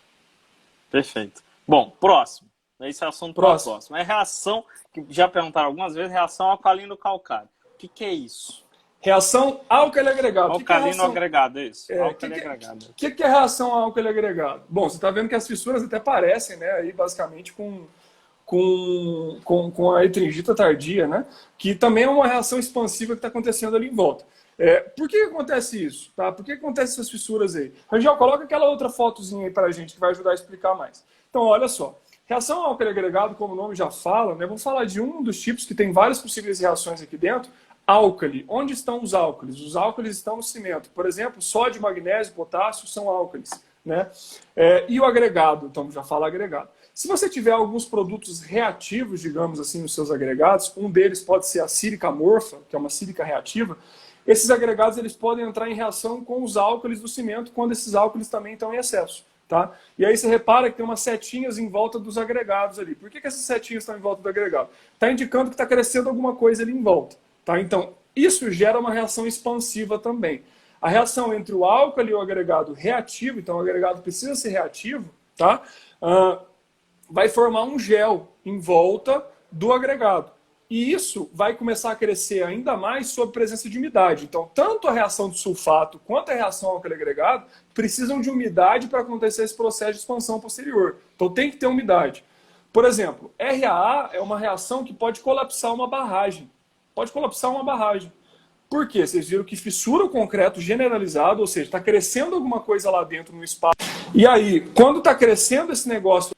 Perfeito. Bom, próximo. Esse é o assunto próximo. É reação, que já perguntaram algumas vezes, reação alcalino-calcário. O que é isso? Reação álcali agregado. Alcalino agregado, é isso. Álcali agregado. O que é reação álcali agregado? Bom, você está vendo que as fissuras até parecem, né? Aí basicamente com a etringita tardia, né? Que também é uma reação expansiva que está acontecendo ali em volta. Por que acontece isso? Tá? Por que acontecem essas fissuras aí? Rangel, coloca aquela outra fotozinha aí para a gente que vai ajudar a explicar mais. Então, olha só. Reação álcali agregado, como o nome já fala, né? Vamos falar de um dos tipos que tem várias possíveis reações aqui dentro. Álcali. Onde estão os álcalis? Os álcalis estão no cimento. Por exemplo, sódio, magnésio, potássio são álcalis, né? E o agregado, então já fala agregado. Se você tiver alguns produtos reativos, digamos assim, nos seus agregados, um deles pode ser a sílica amorfa, que é uma sílica reativa, esses agregados eles podem entrar em reação com os álcalis do cimento quando esses álcalis também estão em excesso. Tá? E aí você repara que tem umas setinhas em volta dos agregados ali. Por que essas setinhas estão em volta do agregado? Está indicando que está crescendo alguma coisa ali em volta. Tá? Então, isso gera uma reação expansiva também. A reação entre o álcali e o agregado reativo, então o agregado precisa ser reativo, tá? Vai formar um gel em volta do agregado. E isso vai começar a crescer ainda mais sob presença de umidade. Então, tanto a reação de sulfato quanto a reação álcali agregado precisam de umidade para acontecer esse processo de expansão posterior. Então, tem que ter umidade. Por exemplo, RAA é uma reação que pode colapsar uma barragem. Pode colapsar uma barragem. Por quê? Vocês viram que fissura o concreto generalizado, ou seja, está crescendo alguma coisa lá dentro no espaço. E aí, quando está crescendo esse negócio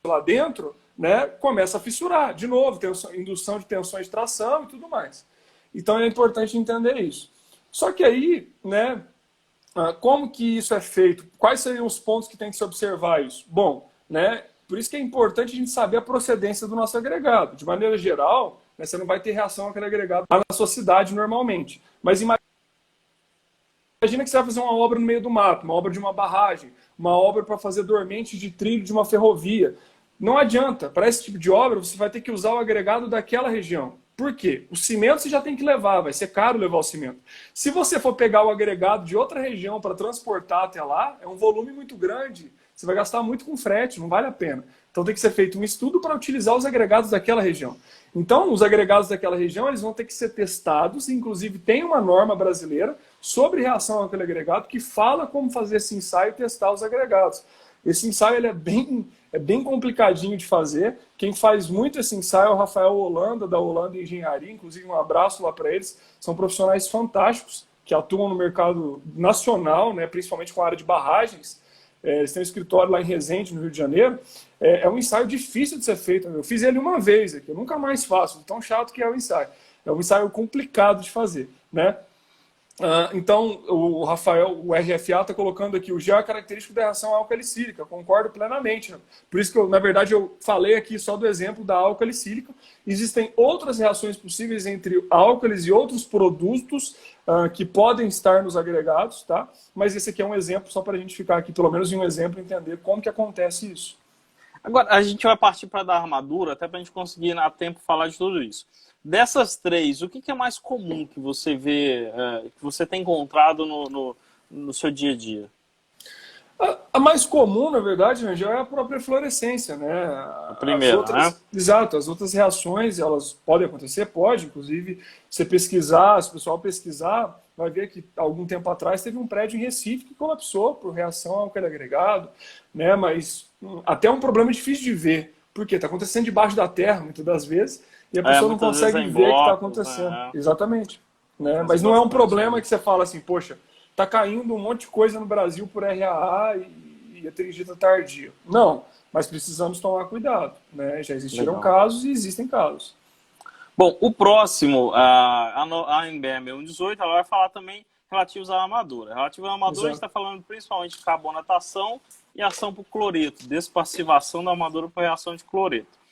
lá dentro, né, começa a fissurar. De novo, indução de tensões de tração e tudo mais. Então é importante entender isso. Só que aí, né, como que isso é feito? Quais seriam os pontos que tem que se observar isso? Bom, né, por isso que é importante a gente saber a procedência do nosso agregado. De maneira geral, né, você não vai ter reação àquele agregado na sua cidade normalmente. Mas imagina que você vai fazer uma obra no meio do mato, uma obra de uma barragem, uma obra para fazer dormente de trilho de uma ferrovia. Não adianta. Para esse tipo de obra, você vai ter que usar o agregado daquela região. Por quê? O cimento você já tem que levar, vai ser caro levar o cimento. Se você for pegar o agregado de outra região para transportar até lá, é um volume muito grande. Você vai gastar muito com frete, não vale a pena. Então tem que ser feito um estudo para utilizar os agregados daquela região. Então, os agregados daquela região eles vão ter que ser testados, inclusive tem uma norma brasileira sobre reação àquele agregado que fala como fazer esse ensaio e testar os agregados. Esse ensaio ele é bem complicadinho de fazer. Quem faz muito esse ensaio é o Rafael Holanda, da Holanda Engenharia, inclusive um abraço lá para eles. São profissionais fantásticos que atuam no mercado nacional, né, principalmente com a área de barragens. Eles têm um escritório lá em Resende, no Rio de Janeiro. É um ensaio difícil de ser feito. Eu fiz ele uma vez aqui, eu nunca mais faço, de tão chato que é o ensaio. É um ensaio complicado de fazer, né? Então, o Rafael, o RFA, está colocando aqui o gel é característico da reação alcalicílica, concordo plenamente. Né? Por isso que, na verdade, eu falei aqui só do exemplo da alcalicílica. Existem outras reações possíveis entre álcalis e outros produtos que podem estar nos agregados, tá? Mas esse aqui é um exemplo, só para a gente ficar aqui, pelo menos em um exemplo, entender como que acontece isso. Agora, a gente vai partir para da armadura, até para a gente conseguir, a tempo, falar de tudo isso. Dessas três, o que é mais comum que você vê, que você tem encontrado no seu dia a dia? A mais comum, na verdade, Rangel, é a própria fluorescência, né? A primeira, né? Exato, as outras reações, elas podem acontecer, pode, inclusive, você pesquisar, se o pessoal pesquisar, vai ver que algum tempo atrás teve um prédio em Recife que colapsou por reação ao álcali agregado, né? Mas até é um problema difícil de ver, porque está acontecendo debaixo da terra, muitas das vezes, e a pessoa não consegue ver o que está acontecendo. Né? Exatamente. Né? Mas não é um problema que você fala assim, poxa, está caindo um monte de coisa no Brasil por RAA e etringita tardia. Não, mas precisamos tomar cuidado. Né? Já existiram casos e existem casos. Bom, o próximo, a NBR 118, ela vai falar também relativos à armadura. Relativo à armadura, a gente está falando principalmente de carbonatação e ação por cloreto, despassivação da armadura por reação de cloreto.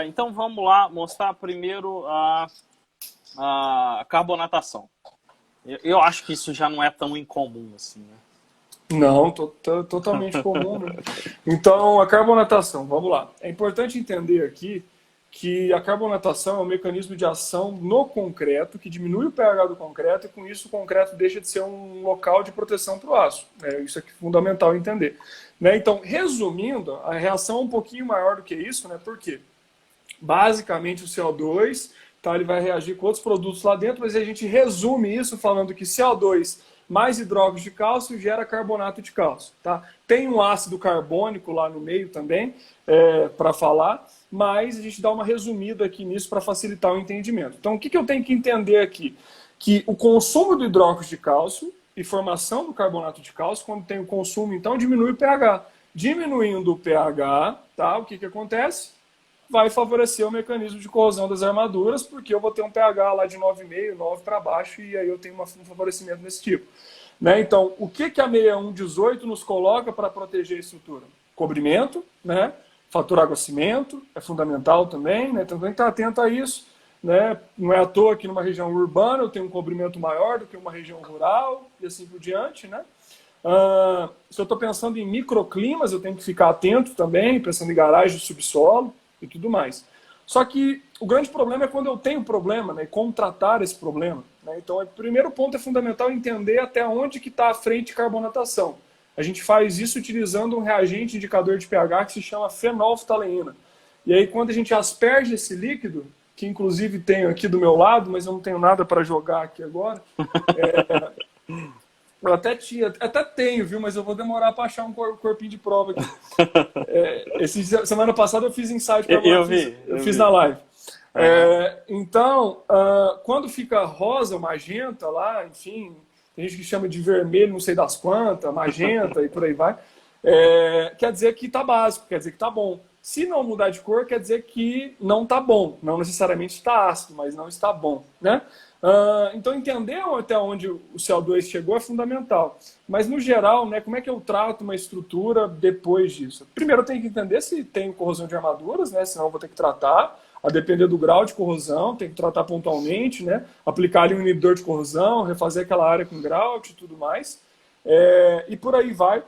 Então vamos lá mostrar primeiro a carbonatação. Eu acho que isso já não é tão incomum assim, né? Não, totalmente comum, né? Então, a carbonatação, vamos lá. É importante entender aqui que a carbonatação é um mecanismo de ação no concreto que diminui o pH do concreto e com isso o concreto deixa de ser um local de proteção para o aço. Isso é fundamental entender. Né? Então, resumindo, a reação é um pouquinho maior do que isso, né? Por quê? Basicamente o CO2, tá, ele vai reagir com outros produtos lá dentro, mas a gente resume isso falando que CO2 mais hidróxido de cálcio gera carbonato de cálcio. Tá? Tem um ácido carbônico lá no meio também, para falar, mas a gente dá uma resumida aqui nisso para facilitar o entendimento. Então, o que eu tenho que entender aqui? Que o consumo do hidróxido de cálcio e formação do carbonato de cálcio, quando tem o consumo, então diminui o pH. Diminuindo o pH, tá? O que acontece? Vai favorecer o mecanismo de corrosão das armaduras, porque eu vou ter um pH lá de 9,5, 9 para baixo, e aí eu tenho um favorecimento desse tipo. Né? Então, o que a 6118 nos coloca para proteger a estrutura? Cobrimento, né? Fator água-cimento, é fundamental também, né? Então tem que estar atento a isso. Né? Não é à toa que numa região urbana eu tenho um cobrimento maior do que uma região rural, e assim por diante, né? Se eu estou pensando em microclimas, eu tenho que ficar atento também, pensando em garagem de subsolo e tudo mais. Só que o grande problema é quando eu tenho problema, né, e como tratar esse problema. Né? Então, o primeiro ponto é fundamental entender até onde que está a frente de carbonatação. A gente faz isso utilizando um reagente indicador de pH que se chama fenolftaleína. E aí, quando a gente asperge esse líquido, que inclusive tenho aqui do meu lado, mas eu não tenho nada para jogar aqui agora, eu até tenho, viu? Mas eu vou demorar para achar um corpinho de prova aqui. Semana passada eu fiz insight para eu fiz na live. Então, quando fica rosa, magenta lá, enfim, tem gente que chama de vermelho, não sei das quantas, magenta e por aí vai, quer dizer que está básico, quer dizer que está bom. Se não mudar de cor, quer dizer que não está bom. Não necessariamente está ácido, mas não está bom, né? Então, entender até onde o CO2 chegou é fundamental. Mas, no geral, né, como é que eu trato uma estrutura depois disso? Primeiro, eu tenho que entender se tem corrosão de armaduras, né, senão eu vou ter que tratar. A depender do grau de corrosão, tem que tratar pontualmente, né, aplicar ali um inibidor de corrosão, refazer aquela área com grout e tudo mais. E por aí vai.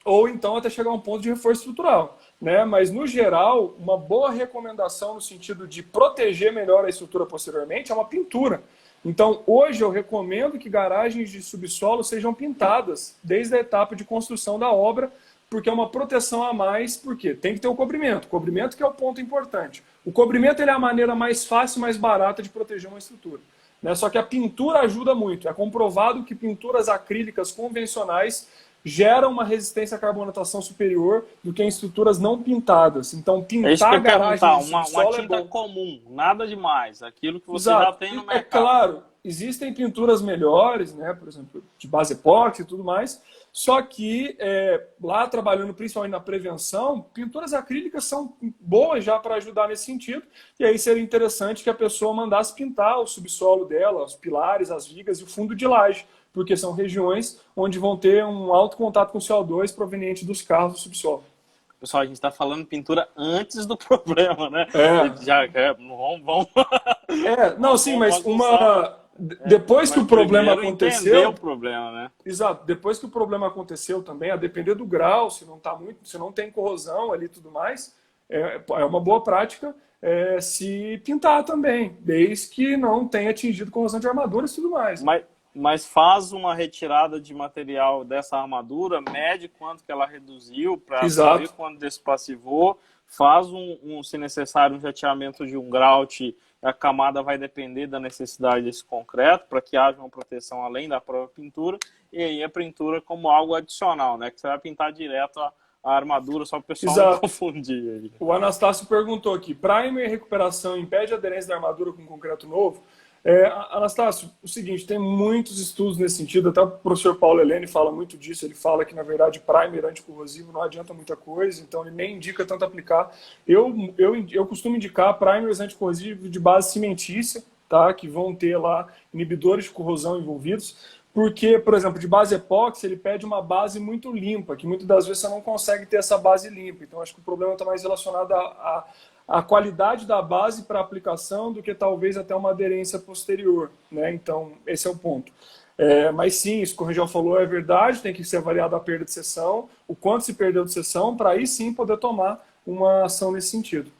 Ou então até chegar a um ponto de reforço estrutural. Né? Mas, no geral, uma boa recomendação no sentido de proteger melhor a estrutura posteriormente é uma pintura. Então, hoje eu recomendo que garagens de subsolo sejam pintadas desde a etapa de construção da obra, porque é uma proteção a mais, porque tem que ter o cobrimento. O cobrimento que é o ponto importante. O cobrimento ele é a maneira mais fácil e mais barata de proteger uma estrutura. Né? Só que a pintura ajuda muito. É comprovado que pinturas acrílicas convencionais gera uma resistência à carbonatação superior do que em estruturas não pintadas. Então, pintar a garagem de subsolo uma tinta comum, nada demais, aquilo que você Exato. já tem no mercado. Claro, existem pinturas melhores, né, por exemplo, de base epóxi e tudo mais, só que lá trabalhando principalmente na prevenção, pinturas acrílicas são boas já para ajudar nesse sentido, e aí seria interessante que a pessoa mandasse pintar o subsolo dela, os pilares, as vigas e o fundo de laje, porque são regiões onde vão ter um alto contato com CO2 proveniente dos carros do subsolo. Pessoal, a gente está falando pintura antes do problema, né? Vamos... Não, sim, mas depois que o problema aconteceu... Entender o problema, né? Exato. Depois que o problema aconteceu também, a depender do grau, se não tem corrosão ali e tudo mais, é uma boa prática se pintar também, desde que não tenha atingido corrosão de armaduras e tudo mais. Mas faz uma retirada de material dessa armadura, mede quanto que ela reduziu para saber quando despassivou, faz se necessário, um jateamento de um grout, a camada vai depender da necessidade desse concreto, para que haja uma proteção além da própria pintura, e aí a pintura como algo adicional, né? Que você vai pintar direto a armadura, só para o pessoal não confundir. Aí. O Anastácio perguntou aqui, primer e recuperação impede a aderência da armadura com concreto novo? Anastácio, o seguinte, tem muitos estudos nesse sentido, até o professor Paulo Helene fala muito disso, ele fala que, na verdade, primer anticorrosivo não adianta muita coisa, então ele nem indica tanto aplicar. Eu costumo indicar primers anticorrosivos de base cimentícia, tá, que vão ter lá inibidores de corrosão envolvidos, porque, por exemplo, de base epóxi, ele pede uma base muito limpa, que muitas das vezes você não consegue ter essa base limpa, então acho que o problema está mais relacionado a qualidade da base para aplicação do que talvez até uma aderência posterior, né? Então, esse é o ponto. Mas sim, isso que o Rangel falou é verdade, tem que ser avaliada a perda de seção, o quanto se perdeu de seção, para aí sim poder tomar uma ação nesse sentido.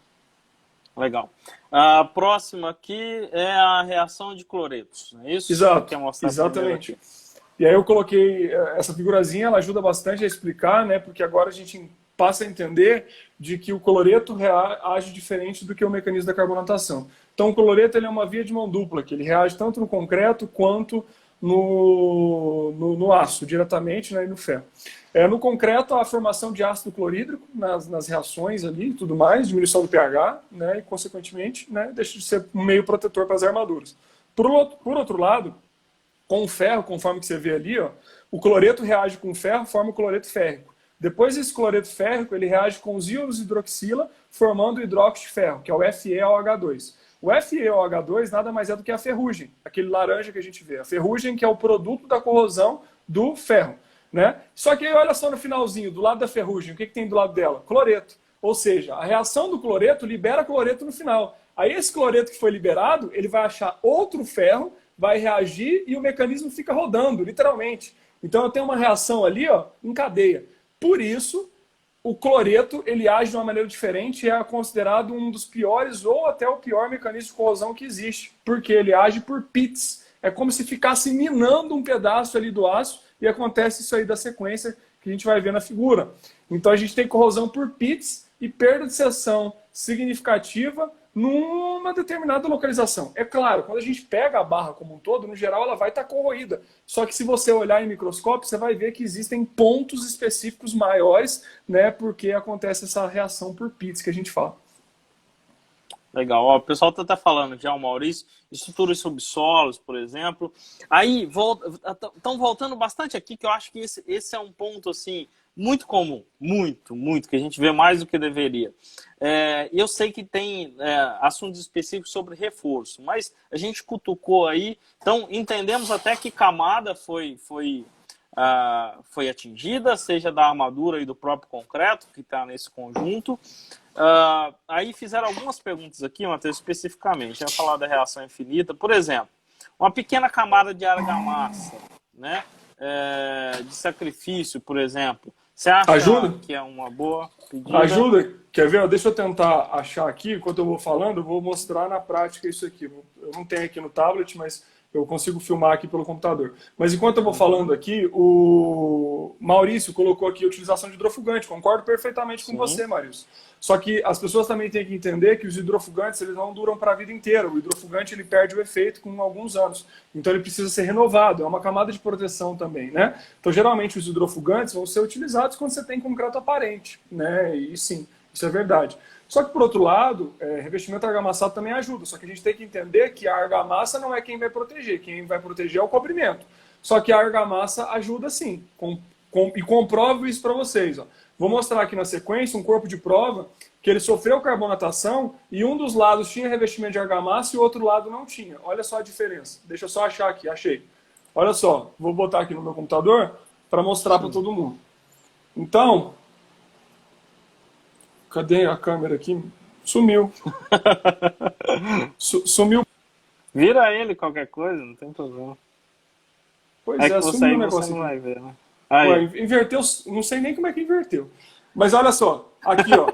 Legal. A próxima aqui é a reação de cloretos, não é isso? Exato, Quer mostrar exatamente. aqui. E aí eu coloquei essa figurazinha, ela ajuda bastante a explicar, né? Porque agora a gente passa a entender de que o cloreto age diferente do que o mecanismo da carbonatação. Então o cloreto ele é uma via de mão dupla, que ele reage tanto no concreto quanto no aço, diretamente, né, e no ferro. No concreto, a formação de ácido clorídrico nas reações ali e tudo mais, diminuição do pH, né, e consequentemente, né, deixa de ser um meio protetor para as armaduras. Por outro lado, com o ferro, conforme que você vê ali, ó, o cloreto reage com o ferro, forma o cloreto férrico. Depois esse cloreto férrico, ele reage com os íons de hidroxila, formando o hidróxido de ferro, que é o FeOH2. O FeOH2 nada mais é do que a ferrugem, aquele laranja que a gente vê. A ferrugem que é o produto da corrosão do ferro, né? Só que aí, olha só no finalzinho, do lado da ferrugem, o que tem do lado dela? Cloreto. Ou seja, a reação do cloreto libera cloreto no final. Aí esse cloreto que foi liberado, ele vai achar outro ferro, vai reagir e o mecanismo fica rodando, literalmente. Então eu tenho uma reação ali, ó, em cadeia. Por isso, o cloreto ele age de uma maneira diferente e é considerado um dos piores ou até o pior mecanismo de corrosão que existe, porque ele age por pits. É como se ficasse minando um pedaço ali do aço e acontece isso aí da sequência que a gente vai ver na figura. Então a gente tem corrosão por pits e perda de seção significativa numa determinada localização. É claro, quando a gente pega a barra como um todo, no geral ela vai estar corroída. Só que se você olhar em microscópio, você vai ver que existem pontos específicos maiores, né, porque acontece essa reação por pits que a gente fala. Legal. Ó, o pessoal está até falando já, o Maurício, estruturas subsolos, por exemplo. Aí, estão voltando bastante aqui, que eu acho que esse é um ponto, assim, muito comum, muito, que a gente vê mais do que deveria. Eu sei que tem assuntos específicos sobre reforço, mas a gente cutucou aí, então entendemos até que camada foi atingida, seja da armadura e do próprio concreto, que está nesse conjunto. Aí fizeram algumas perguntas aqui, Matheus, especificamente. Eu ia falar da reação infinita. Por exemplo, uma pequena camada de argamassa, né? De sacrifício, por exemplo. Você acha que é uma boa pedida? Ajuda. Quer ver? Deixa eu tentar achar aqui. Enquanto eu vou falando, eu vou mostrar na prática isso aqui. Eu não tenho aqui no tablet, mas eu consigo filmar aqui pelo computador. Mas enquanto eu vou falando aqui, o Maurício colocou aqui a utilização de hidrofugante. Concordo perfeitamente com você, Maurício. Só que as pessoas também têm que entender que os hidrofugantes eles não duram para a vida inteira. O hidrofugante ele perde o efeito com alguns anos. Então ele precisa ser renovado. É uma camada de proteção também, né? Então geralmente os hidrofugantes vão ser utilizados quando você tem concreto aparente, né? E sim, isso é verdade. Só que por outro lado, revestimento argamassado também ajuda. Só que a gente tem que entender que a argamassa não é quem vai proteger. Quem vai proteger é o cobrimento. Só que a argamassa ajuda sim. E comprovo isso para vocês, ó. Vou mostrar aqui na sequência um corpo de prova que ele sofreu carbonatação e um dos lados tinha revestimento de argamassa e o outro lado não tinha. Olha só a diferença. Deixa eu só achar aqui, achei. Olha só, vou botar aqui no meu computador para mostrar para todo mundo. Então, cadê a câmera aqui? Sumiu. Sumiu. Vira ele qualquer coisa, não tem problema. Pois é, sumiu o negócio. Você não vai ver, né? Ué, inverteu, não sei nem como é que inverteu. Mas olha só, aqui ó,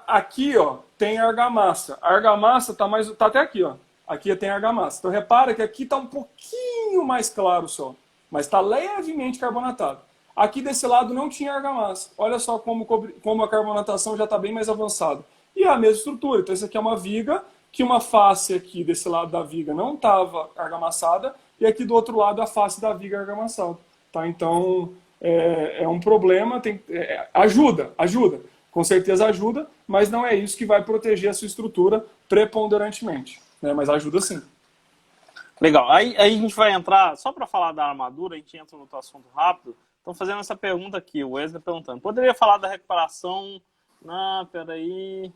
aqui ó, tem argamassa. A argamassa tá até aqui, ó. Aqui tem argamassa. Então repara que aqui tá um pouquinho mais claro só, mas tá levemente carbonatado. Aqui desse lado não tinha argamassa. Olha só como a carbonatação já está bem mais avançada. E é a mesma estrutura. Então isso aqui é uma viga, que uma face aqui desse lado da viga não estava argamassada, e aqui do outro lado a face da viga argamassada. Tá? Então, é um problema, ajuda, com certeza ajuda, mas não é isso que vai proteger a sua estrutura preponderantemente, né? Mas ajuda sim. Legal, aí a gente vai entrar, só para falar da armadura, a gente entra no outro assunto rápido. Estão fazendo essa pergunta aqui, o Wesley perguntando, poderia falar da recuperação, peraí...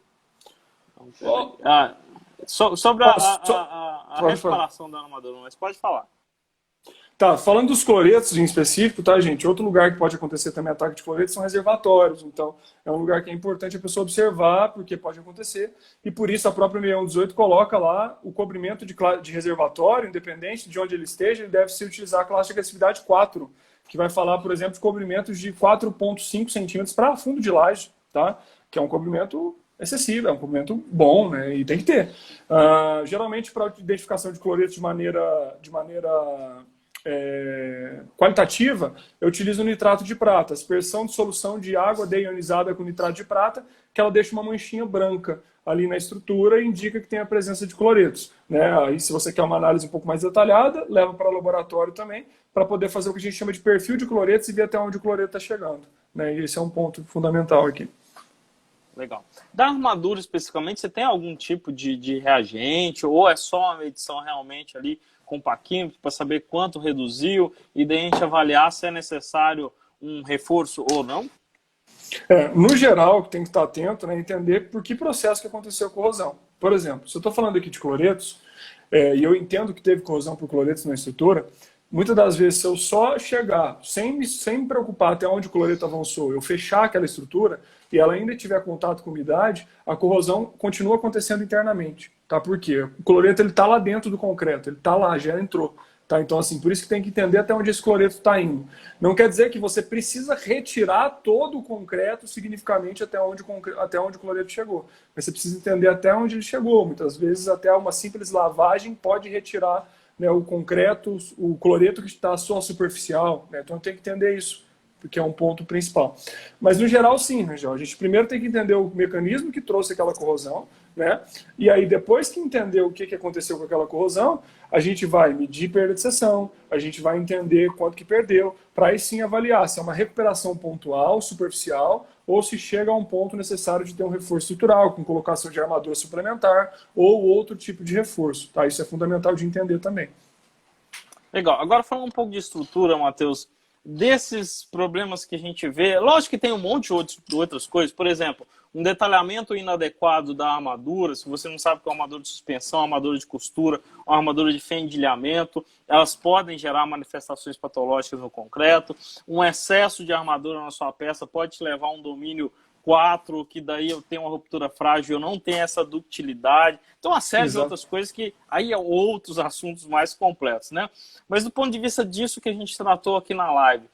Sobre a recuperação da armadura, mas pode falar. Tá, falando dos cloretos em específico, tá, gente? Outro lugar que pode acontecer também ataque de cloreto são reservatórios. Então, é um lugar que é importante a pessoa observar, porque pode acontecer. E por isso a própria 6118 coloca lá o cobrimento de reservatório, independente de onde ele esteja, ele deve se utilizar a classe de agressividade 4, que vai falar, por exemplo, de cobrimentos de 4,5 centímetros para fundo de laje, tá? Que é um cobrimento excessivo, é um cobrimento bom, né? E tem que ter. Geralmente, para identificação de cloreto de maneira qualitativa, eu utilizo o nitrato de prata, aspersão de solução de água deionizada com nitrato de prata, que ela deixa uma manchinha branca ali na estrutura e indica que tem a presença de cloretos. Né? Aí, se você quer uma análise um pouco mais detalhada, leva para o laboratório também, para poder fazer o que a gente chama de perfil de cloretos e ver até onde o cloreto está chegando. Né? E esse é um ponto fundamental aqui. Legal. Da armadura especificamente, você tem algum tipo de reagente ou é só uma medição realmente ali com o paquímetro para saber quanto reduziu e daí a gente avaliar se é necessário um reforço ou não? No geral, tem que estar atento, né, entender por que processo que aconteceu a corrosão. Por exemplo, se eu estou falando aqui de cloretos, e eu entendo que teve corrosão por cloretos na estrutura, muitas das vezes, se eu só chegar, sem me preocupar até onde o cloreto avançou, eu fechar aquela estrutura e ela ainda tiver contato com umidade, a corrosão continua acontecendo internamente. Tá? Por quê? O cloreto está lá dentro do concreto, ele está lá, já entrou. Tá? Então, assim, por isso que tem que entender até onde esse cloreto está indo. Não quer dizer que você precisa retirar todo o concreto significativamente até onde o cloreto chegou. Mas você precisa entender até onde ele chegou. Muitas vezes, até uma simples lavagem pode retirar, né, o concreto, o cloreto que está só superficial. Né? Então, tem que entender isso, porque é um ponto principal. Mas, no geral, sim, Rangel. A gente primeiro tem que entender o mecanismo que trouxe aquela corrosão, né? E aí, depois que entender o que aconteceu com aquela corrosão, a gente vai medir perda de seção, a gente vai entender quanto que perdeu, para aí sim avaliar se é uma recuperação pontual, superficial, ou se chega a um ponto necessário de ter um reforço estrutural, com colocação de armadura suplementar, ou outro tipo de reforço. Tá? Isso é fundamental de entender também. Legal. Agora, falando um pouco de estrutura, Matheus, desses problemas que a gente vê, lógico que tem um monte de outras coisas, por exemplo, um detalhamento inadequado da armadura, se você não sabe que é uma armadura de suspensão, uma armadura de costura, uma armadura de fendilhamento, elas podem gerar manifestações patológicas no concreto, um excesso de armadura na sua peça pode te levar a um domínio 4, que daí eu tenho uma ruptura frágil, eu não tenho essa ductilidade. Então, uma série de outras coisas que aí é outros assuntos mais complexos, né? Mas do ponto de vista disso que a gente tratou aqui na live,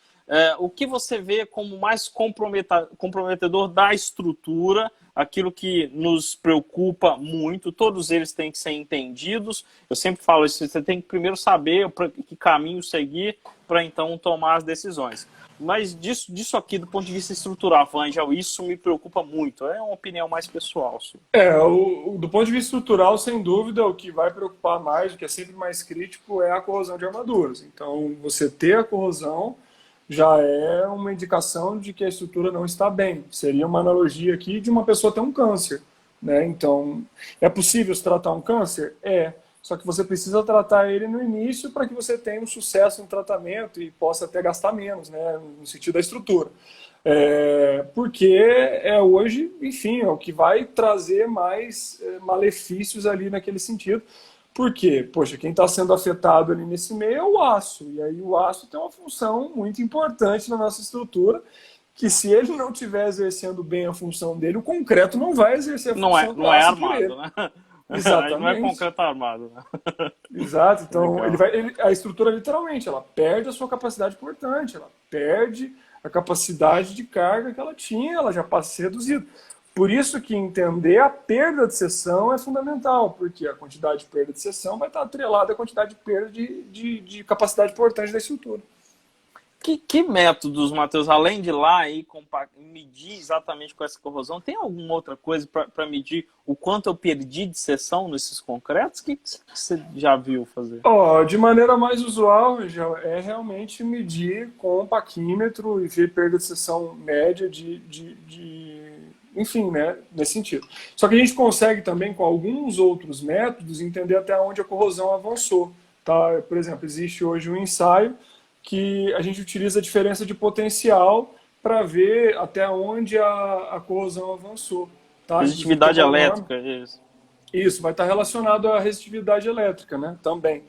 o que você vê como mais comprometedor da estrutura, aquilo que nos preocupa muito, todos eles têm que ser entendidos. Eu sempre falo isso, você tem que primeiro saber que caminho seguir para então tomar as decisões. Mas disso aqui, do ponto de vista estrutural, Angel, isso me preocupa muito. É uma opinião mais pessoal sua. Do ponto de vista estrutural, sem dúvida, o que vai preocupar mais, o que é sempre mais crítico, é a corrosão de armaduras. Então, você ter a corrosão já é uma indicação de que a estrutura não está bem. Seria uma analogia aqui de uma pessoa ter um câncer. Né? Então, é possível se tratar um câncer? É. Só que você precisa tratar ele no início para que você tenha um sucesso no tratamento e possa até gastar menos, né, no sentido da estrutura. Porque hoje, enfim, é o que vai trazer mais malefícios ali naquele sentido. Por quê? Poxa, quem está sendo afetado ali nesse meio é o aço. E aí o aço tem uma função muito importante na nossa estrutura, que se ele não estiver exercendo bem a função dele, o concreto não vai exercer a função do aço. Não é armado, né? Exatamente. Não é concreto armado, né? Exato. Então, a estrutura, literalmente, ela perde a sua capacidade portante, ela perde a capacidade de carga que ela tinha, ela já passa a ser reduzida. Por isso que entender a perda de seção é fundamental, porque a quantidade de perda de seção vai estar atrelada à quantidade de perda de capacidade portante da estrutura. Que métodos, Matheus, além de ir lá e medir exatamente com essa corrosão, tem alguma outra coisa para medir o quanto eu perdi de seção nesses concretos? O que você já viu fazer? De maneira mais usual, é realmente medir com um paquímetro e ver perda de seção média enfim, né, nesse sentido. Só que a gente consegue também, com alguns outros métodos, entender até onde a corrosão avançou. Tá? Por exemplo, existe hoje um ensaio que a gente utiliza a diferença de potencial para ver até onde a corrosão avançou. Tá? Resistitividade elétrica, isso. Isso, vai estar relacionado à resistitividade elétrica, né? Também.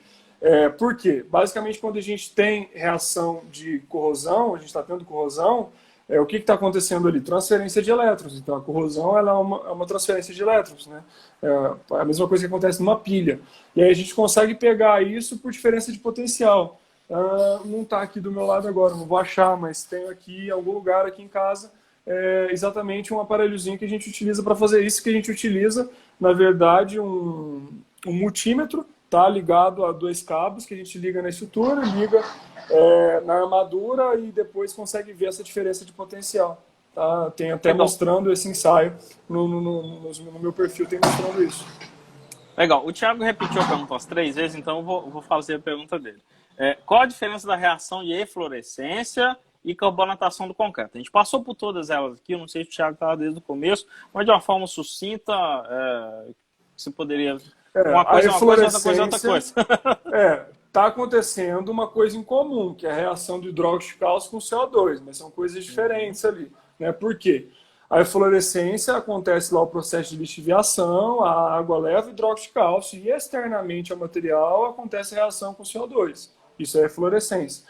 Por quê? Basicamente, quando a gente tem reação de corrosão, a gente está tendo corrosão, o que está acontecendo ali? Transferência de elétrons. Então, a corrosão ela é uma transferência de elétrons, né? É a mesma coisa que acontece numa pilha. E aí a gente consegue pegar isso por diferença de potencial. Não está aqui do meu lado agora, não vou achar, mas tenho aqui em algum lugar aqui em casa exatamente um aparelhozinho que a gente utiliza para fazer isso, que a gente utiliza, na verdade, um multímetro, tá ligado a 2 cabos que a gente liga na estrutura, liga na armadura e depois consegue ver essa diferença de potencial. Tá? Tem até mostrando esse ensaio no meu perfil, tem mostrando isso. Legal. O Thiago repetiu a pergunta umas 3 vezes, então eu vou fazer a pergunta dele. Qual a diferença da reação de eflorescência e carbonatação do concreto? A gente passou por todas elas aqui, eu não sei se o Thiago estava desde o começo, mas de uma forma sucinta, você poderia... Uma coisa é uma coisa, outra coisa é outra coisa. Está acontecendo uma coisa em comum, que é a reação do hidróxido de cálcio com CO2, mas são coisas diferentes ali. Né? Por quê? A eflorescência acontece lá o processo de lixiviação, a água leva hidróxido de cálcio e externamente ao material acontece a reação com CO2. Isso é eflorescência.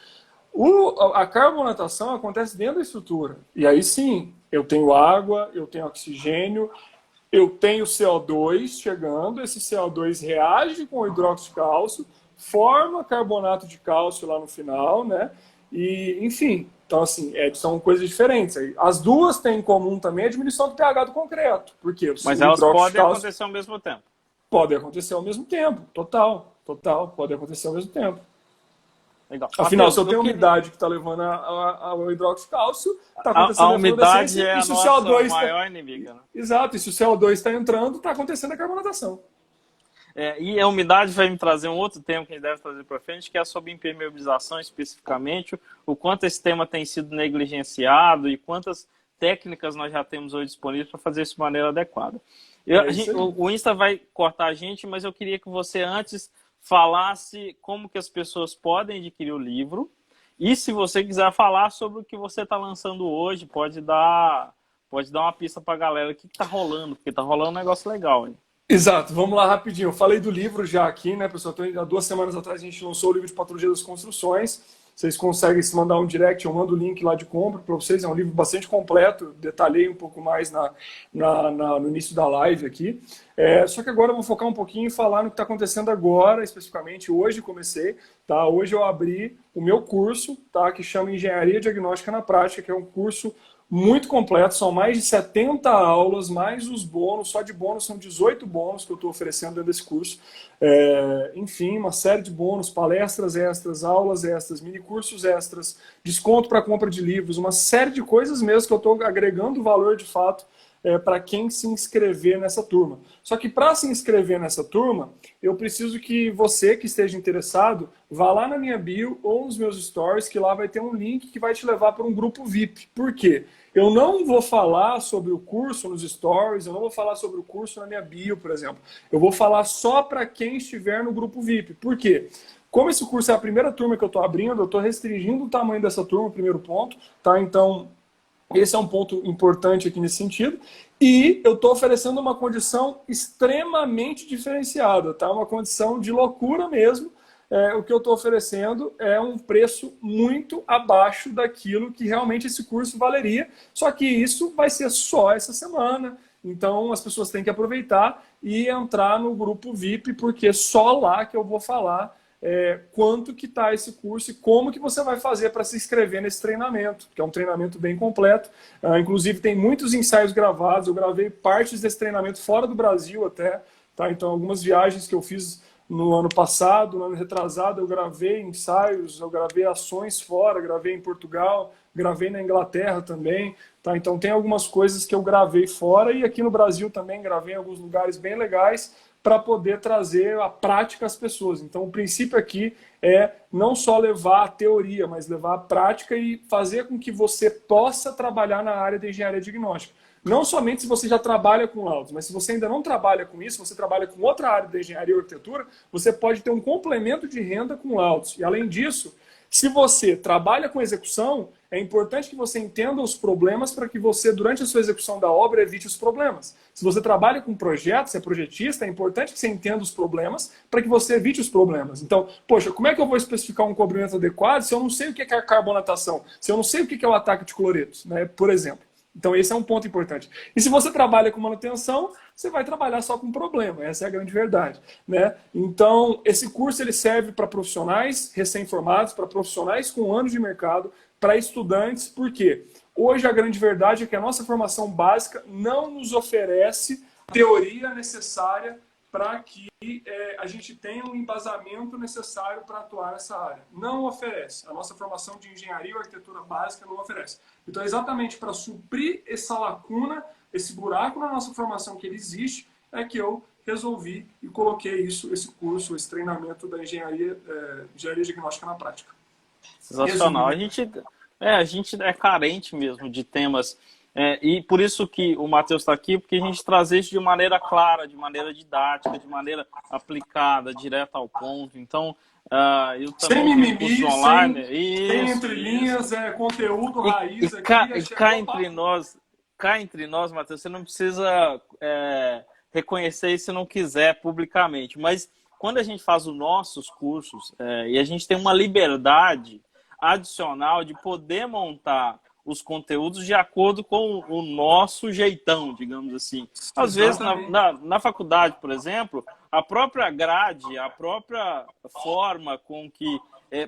A carbonatação acontece dentro da estrutura. E aí sim, eu tenho água, eu tenho oxigênio, eu tenho CO2 chegando, esse CO2 reage com o hidróxido de cálcio, forma carbonato de cálcio lá no final, né? E, enfim, então assim, são coisas diferentes. As duas têm em comum também a diminuição do pH do concreto. Por quê? Mas elas podem acontecer ao mesmo tempo. Podem acontecer ao mesmo tempo, total, pode acontecer ao mesmo tempo. Legal. Afinal, se eu tenho umidade que está levando ao hidróxido de cálcio, está acontecendo a umidade é a nossa maior inimiga. Né? Exato, e se o CO2 está entrando, está acontecendo a carbonatação. E a umidade vai me trazer um outro tema que a gente deve trazer para frente, que é sobre impermeabilização especificamente, o quanto esse tema tem sido negligenciado e quantas técnicas nós já temos hoje disponíveis para fazer isso de maneira adequada. O Insta vai cortar a gente, mas eu queria que você antes falasse como que as pessoas podem adquirir o livro e se você quiser falar sobre o que você está lançando hoje, pode dar uma pista para a galera. O que está rolando? Porque está rolando um negócio legal, hein? Exato, vamos lá rapidinho. Eu falei do livro já aqui, né, pessoal? Há 2 semanas atrás a gente lançou o livro de Patologia das Construções. Vocês conseguem se mandar um direct, eu mando o link lá de compra para vocês. É um livro bastante completo, detalhei um pouco mais no início da live aqui. Só que agora eu vou focar um pouquinho e falar no que está acontecendo agora, especificamente hoje comecei. Tá? Hoje eu abri o meu curso, tá? Que chama Engenharia Diagnóstica na Prática, que é um curso muito completo, são mais de 70 aulas, mais os bônus, só de bônus são 18 bônus que eu estou oferecendo dentro desse curso. Enfim, uma série de bônus, palestras extras, aulas extras, mini cursos extras, desconto para compra de livros, uma série de coisas mesmo que eu estou agregando valor de fato para quem se inscrever nessa turma. Só que para se inscrever nessa turma, eu preciso que você que esteja interessado, vá lá na minha bio ou nos meus stories, que lá vai ter um link que vai te levar para um grupo VIP. Por quê? Eu não vou falar sobre o curso nos stories, eu não vou falar sobre o curso na minha bio, por exemplo. Eu vou falar só para quem estiver no grupo VIP. Por quê? Como esse curso é a primeira turma que eu estou abrindo, eu estou restringindo o tamanho dessa turma, primeiro ponto, tá? Então, esse é um ponto importante aqui nesse sentido. E eu estou oferecendo uma condição extremamente diferenciada, tá? Uma condição de loucura mesmo. O que eu estou oferecendo é um preço muito abaixo daquilo que realmente esse curso valeria. Só que isso vai ser só essa semana. Então as pessoas têm que aproveitar e entrar no grupo VIP, porque só lá que eu vou falar quanto que está esse curso e como que você vai fazer para se inscrever nesse treinamento, que é um treinamento bem completo. Inclusive tem muitos ensaios gravados, eu gravei partes desse treinamento fora do Brasil até, tá? Então algumas viagens que eu fiz no ano passado, no ano retrasado, eu gravei ensaios, eu gravei ações fora, gravei em Portugal, gravei na Inglaterra também, tá? Então tem algumas coisas que eu gravei fora e aqui no Brasil também gravei em alguns lugares bem legais, para poder trazer a prática às pessoas. Então, o princípio aqui é não só levar a teoria, mas levar a prática e fazer com que você possa trabalhar na área de engenharia diagnóstica. Não somente se você já trabalha com laudos, mas se você ainda não trabalha com isso, você trabalha com outra área da engenharia ou arquitetura, você pode ter um complemento de renda com laudos. E, além disso, Se você trabalha com execução, é importante que você entenda os problemas para que você, durante a sua execução da obra, evite os problemas. Se você trabalha com projetos, é projetista, é importante que você entenda os problemas para que você evite os problemas. Então, poxa, como é que eu vou especificar um cobrimento adequado se eu não sei o que é a carbonatação, se eu não sei o que é o ataque de cloretos, né, por exemplo? Então, esse é um ponto importante. E se você trabalha com manutenção, você vai trabalhar só com problema. Essa é a grande verdade, né? Então, esse curso ele serve para profissionais recém-formados, para profissionais com anos de mercado, para estudantes. Por quê? Hoje, a grande verdade é que a nossa formação básica não nos oferece a teoria necessária para que a gente tenha um embasamento necessário para atuar nessa área. Não oferece. A nossa formação de engenharia ou arquitetura básica não oferece. Então, é exatamente para suprir essa lacuna, esse buraco na nossa formação que ele existe, é que eu resolvi e coloquei esse curso, esse treinamento da engenharia diagnóstica na prática. Sensacional. A gente é carente mesmo de temas. E por isso que o Matheus está aqui, porque a gente traz isso de maneira clara, de maneira didática, de maneira aplicada, direta ao ponto. Então, eu também sem mimimi, curso online. Sem entrelinhas, conteúdo raiz aqui. Cá entre nós, Matheus, você não precisa reconhecer isso se não quiser publicamente. Mas quando a gente faz os nossos cursos, e a gente tem uma liberdade adicional de poder montar os conteúdos de acordo com o nosso jeitão, digamos assim. Às vezes, na faculdade, por exemplo, a própria grade, a própria forma com que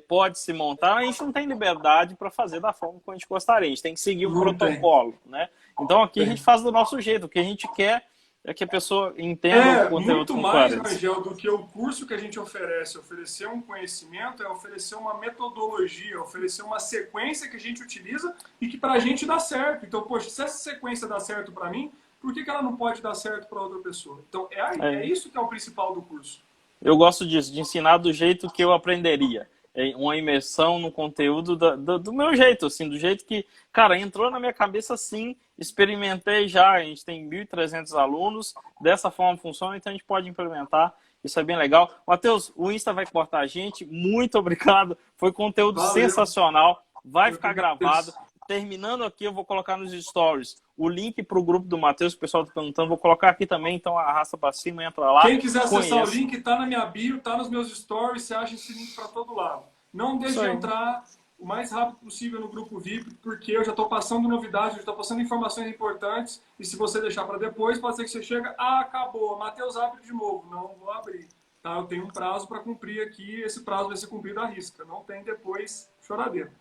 pode se montar, a gente não tem liberdade para fazer da forma como a gente gostaria. A gente tem que seguir o protocolo, né? Então, aqui a gente faz do nosso jeito. O que a gente quer é que a pessoa entenda o conteúdo com clareza. Muito mais, Rangel, do que o curso que a gente oferece. Oferecer um conhecimento é oferecer uma metodologia, oferecer uma sequência que a gente utiliza e que para a gente dá certo. Então, poxa, se essa sequência dá certo para mim, por que ela não pode dar certo para outra pessoa? Então, é isso que é o principal do curso. Eu gosto disso, de ensinar do jeito que eu aprenderia. Uma imersão no conteúdo do meu jeito, assim, do jeito que, cara, entrou na minha cabeça assim, experimentei já, a gente tem 1.300 alunos, dessa forma funciona, então a gente pode implementar, isso é bem legal. Matheus, o Insta vai cortar a gente, muito obrigado, foi conteúdo sensacional, vai ficar gravado. Terminando aqui, eu vou colocar nos stories o link para o grupo do Matheus, que o pessoal está perguntando, vou colocar aqui também, então arrasta para cima, entra lá. Quem quiser acessar o link, está na minha bio, está nos meus stories, você acha esse link para todo lado. Não deixe de entrar o mais rápido possível no grupo VIP, porque eu já estou passando novidades, eu estou passando informações importantes, e se você deixar para depois, pode ser que você chega, acabou, Matheus abre de novo. Não vou abrir. Tá? Eu tenho um prazo para cumprir aqui, esse prazo vai ser cumprido à risca. Não tem depois choradeira.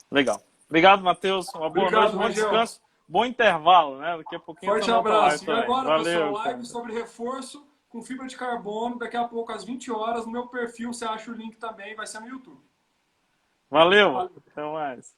Legal. Obrigado, Matheus. Uma boa noite, bom descanso. Bom intervalo, né? Daqui a pouquinho. Forte abraço. E agora, pessoal, live sobre reforço com fibra de carbono. Daqui a pouco, às 20 horas, no meu perfil, você acha o link também. Vai ser no YouTube. Valeu. Até mais.